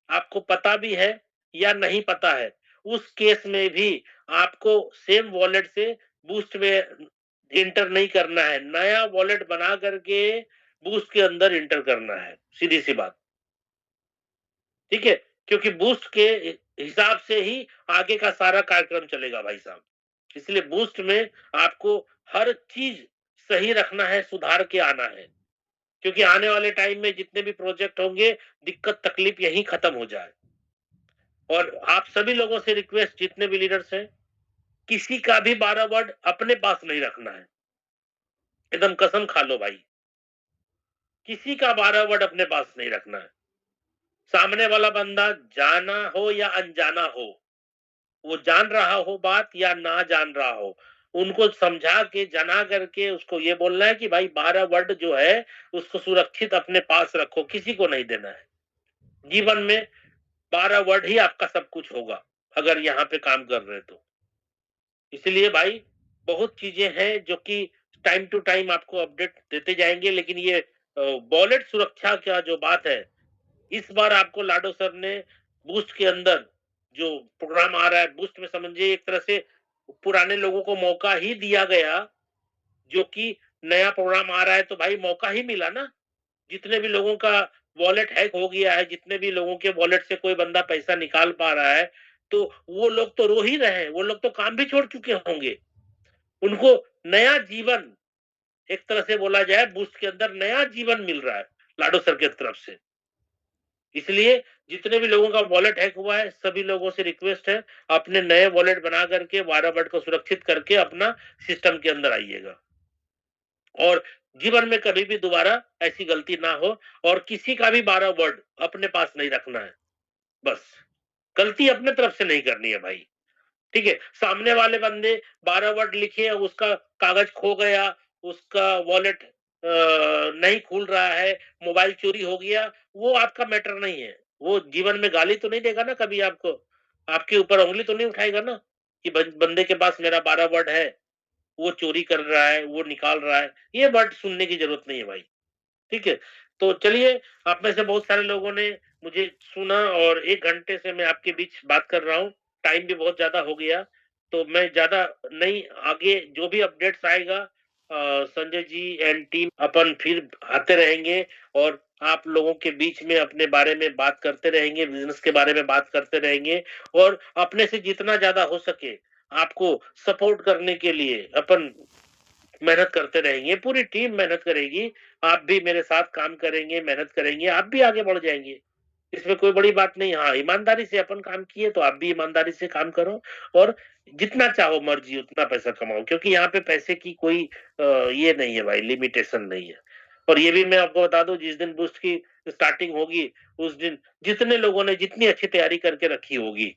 आपको पता भी है या नहीं पता है। उस केस में भी आपको सेम वॉलेट से बूस्ट में इंटर नहीं करना है, नया वॉलेट बना करके बूस्ट के अंदर इंटर करना है, सीधी सी बात। ठीक है, क्योंकि बूस्ट के हिसाब से ही आगे का सारा कार्यक्रम चलेगा भाई साहब। इसलिए बूस्ट में आपको हर चीज सही रखना है, सुधार के आना है, क्योंकि आने वाले टाइम में जितने भी प्रोजेक्ट होंगे, दिक्कत तकलीफ यही खत्म हो जाए। और आप सभी लोगों से रिक्वेस्ट, जितने भी लीडर्स हैं, किसी का भी 12 वर्ड अपने पास नहीं रखना है, एकदम कसम खा लो भाई, किसी का 12 वर्ड अपने पास नहीं रखना है। सामने वाला बंदा जाना हो या अनजाना हो, वो जान रहा हो बात या ना जान रहा हो, उनको समझा के जना करके उसको ये बोलना है कि भाई 12 वर्ड जो है उसको सुरक्षित अपने पास रखो, किसी को नहीं देना है। जीवन में 12 वर्ड ही आपका सब कुछ होगा अगर यहाँ पे काम कर रहे तो। इसलिए भाई बहुत चीजें हैं जो कि टाइम टू टाइम आपको अपडेट देते जाएंगे, लेकिन ये वॉलेट सुरक्षा का जो बात है, इस बार आपको लाडो सर ने बूस्ट के अंदर जो प्रोग्राम आ रहा है, बूस्ट में समझिए एक तरह से पुराने लोगों को मौका ही दिया गया, जो कि नया प्रोग्राम आ रहा है तो भाई मौका ही मिला ना। जितने भी लोगों का वॉलेट हैक हो गया है, जितने भी लोगों के वॉलेट से कोई बंदा पैसा निकाल पा रहा है, तो वो लोग तो रो ही रहे हैं, वो लोग तो काम भी छोड़ चुके होंगे, उनको नया जीवन, एक तरह से बोला जाए बूस्ट के अंदर नया जीवन मिल रहा है लाडो सर की तरफ से। इसलिए जितने भी लोगों का वॉलेट हैक हुआ है, सभी लोगों से रिक्वेस्ट है, अपने नए वॉलेट बना करके 12 वर्ड को सुरक्षित करके अपना सिस्टम के अंदर आइएगा। और जीवन में कभी भी दोबारा ऐसी गलती ना हो और किसी का भी 12 वर्ड अपने पास नहीं रखना है, बस। गलती अपने तरफ से नहीं करनी है भाई, ठीक है? सामने वाले बंदे 12 वर्ड लिखे, उसका कागज़ खो गया, उसका वॉलेट नहीं खुल रहा है, मोबाइल चोरी हो गया, वो आपका मैटर नहीं है। वो जीवन में गाली तो नहीं देगा ना कभी आपको, आपके ऊपर उँगली तो नहीं उठाएगा ना, कि बंदे के पास मेरा 12 वर्ड है, वो चोरी कर रहा है, वो निकाल रहा है। ये वर्ड सुनने की ज़रूरत नहीं है भाई। ठीक है? तो चलिए, आप में से बहुत सारे लोगों ने मुझे सुना और 1 घंटे से मैं आपके बीच बात कर रहा हूँ। टाइम भी बहुत ज़्यादा हो गया, तो मैं ज़्यादा नहीं आगे जो भी अपडेट्स आएगा संजय जी एंड टीम अपन फिर आते रहेंगे और आप लोगों के बीच में अपने बारे में बात करते रहेंगे, बिज़नेस के बारे में बात करते रहेंगे और अपने से जितना ज़्यादा हो सके, आपको सपोर्ट करने के लिए अपन मेहनत करते रहेंगे, पूरी टीम मेहनत करेगी, आप भी मेरे साथ काम करेंगे, मेहनत करेंगे, आप भी आगे बढ़ जाएँगे। इसमें कोई बड़ी बात नहीं, हाँ, ईमानदारी से अपन काम किए तो आप भी ईमानदारी से काम करो और जितना चाहो मर्ज़ी उतना पैसा कमाओ क्योंकि यहाँ पे पैसे की कोई ये नहीं है भाई, लिमिटेशन नहीं है। और ये भी मैं आपको बता दूँ जिस दिन बूस्ट की स्टार्टिंग होगी, उस दिन जितने लोगों ने जितनी अच्छी तैयारी करके रखी होगी,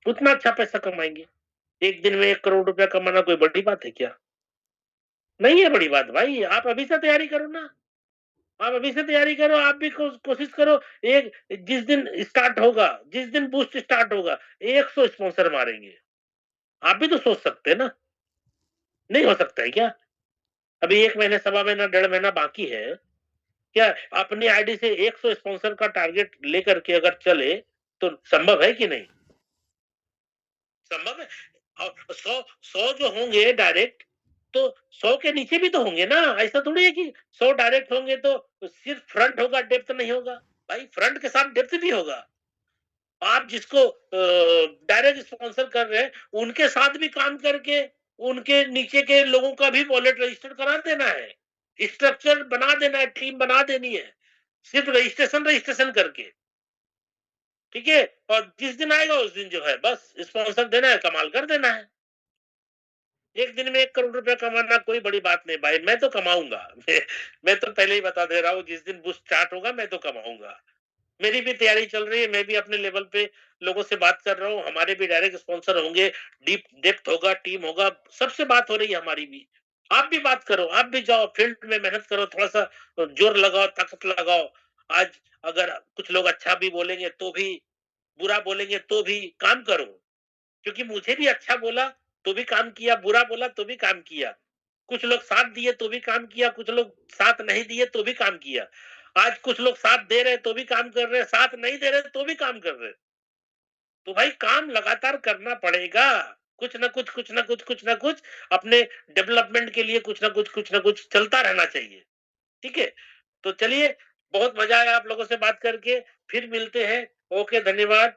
उतना अच्छा पैसा कमाएँगे। एक दिन में 1 करोड़ रुपया कमाना कोई बड़ी बात है क्या? नहीं है बड़ी बात भाई, आप अभी से तैयारी करो ना। आप अभी से तैयारी करो, आप भी कोशिश करो एक जिस दिन स्टार्ट होगा, जिस दिन बूस्ट स्टार्ट होगा, 100 स्पॉन्सर मारेंगे। आप भी तो सोच सकते हैं ना, नहीं हो सकता है क्या? अभी 1 महीने, सवा महीना, डेढ़ महीना बाकी है। क्या अपनी आईडी से 100 स्पॉन्सर का टारगेट लेकर के अगर चले, तो संभव है कि नहीं? संभव है? और 100 जो होंगे डायरेक्ट, तो 100 के नीचे भी तो होंगे ना, ऐसा थोड़ी है कि 100 डायरेक्ट होंगे तो सिर्फ फ्रंट होगा, डेप्थ नहीं होगा। भाई फ्रंट के साथ डेप्थ भी होगा। आप जिसको डायरेक्ट स्पॉन्सर कर रहे हैं, उनके साथ भी काम करके, उनके नीचे के लोगों का भी वॉलेट रजिस्टर करा देना है। स्ट्रक्चर बना देना है, टीम बना देनी है। सिर्फ रजिस्ट्रेशन रजिस्ट्रेशन करके, ठीक है? और जिस दिन आएगा उस दिन जो है बस स्पॉन्सर देना है, कमाल कर देना है। एक दिन में 1 करोड़ रुपया कमाना कोई बड़ी बात नहीं भाई, मैं तो कमाऊँगा। मैं तो पहले ही बता दे रहा हूँ जिस दिन बूस्ट स्टार्ट होगा मैं तो कमाऊँगा। मेरी भी तैयारी चल रही है, मैं भी अपने लेवल पे लोगों से बात कर रहा हूँ, हमारे भी डायरेक्ट स्पॉन्सर होंगे, डीप डेप्थ होगा, टीम होगा, सबसे बात हो रही है हमारी भी। आप भी बात करो, आप भी जाओ फील्ड में मेहनत करो, थोड़ा-सा जोर लगाओ, ताकत लगाओ। आज अगर कुछ लोग अच्छा भी बोलेंगे तो भी, बुरा बोलेंगे तो भी काम करो। क्योंकि मुझे भी अच्छा बोला तो भी काम किया, बुरा बोला तो भी काम किया। कुछ लोग साथ दिए तो भी काम किया, कुछ लोग साथ नहीं दिए तो भी काम किया। आज कुछ लोग साथ दे रहे हैं तो भी काम कर रहे हैं, साथ नहीं दे रहे तो भी काम कर रहे हैं। तो भाई काम लगातार करना पड़ेगा। कुछ ना कुछ अपने डेवलपमेंट के लिए कुछ ना कुछ चलता रहना चाहिए। ठीक है? तो चलिए बहुत मज़ा आया आप लोगों से बात करके, फिर मिलते हैं। ओके, धन्यवाद।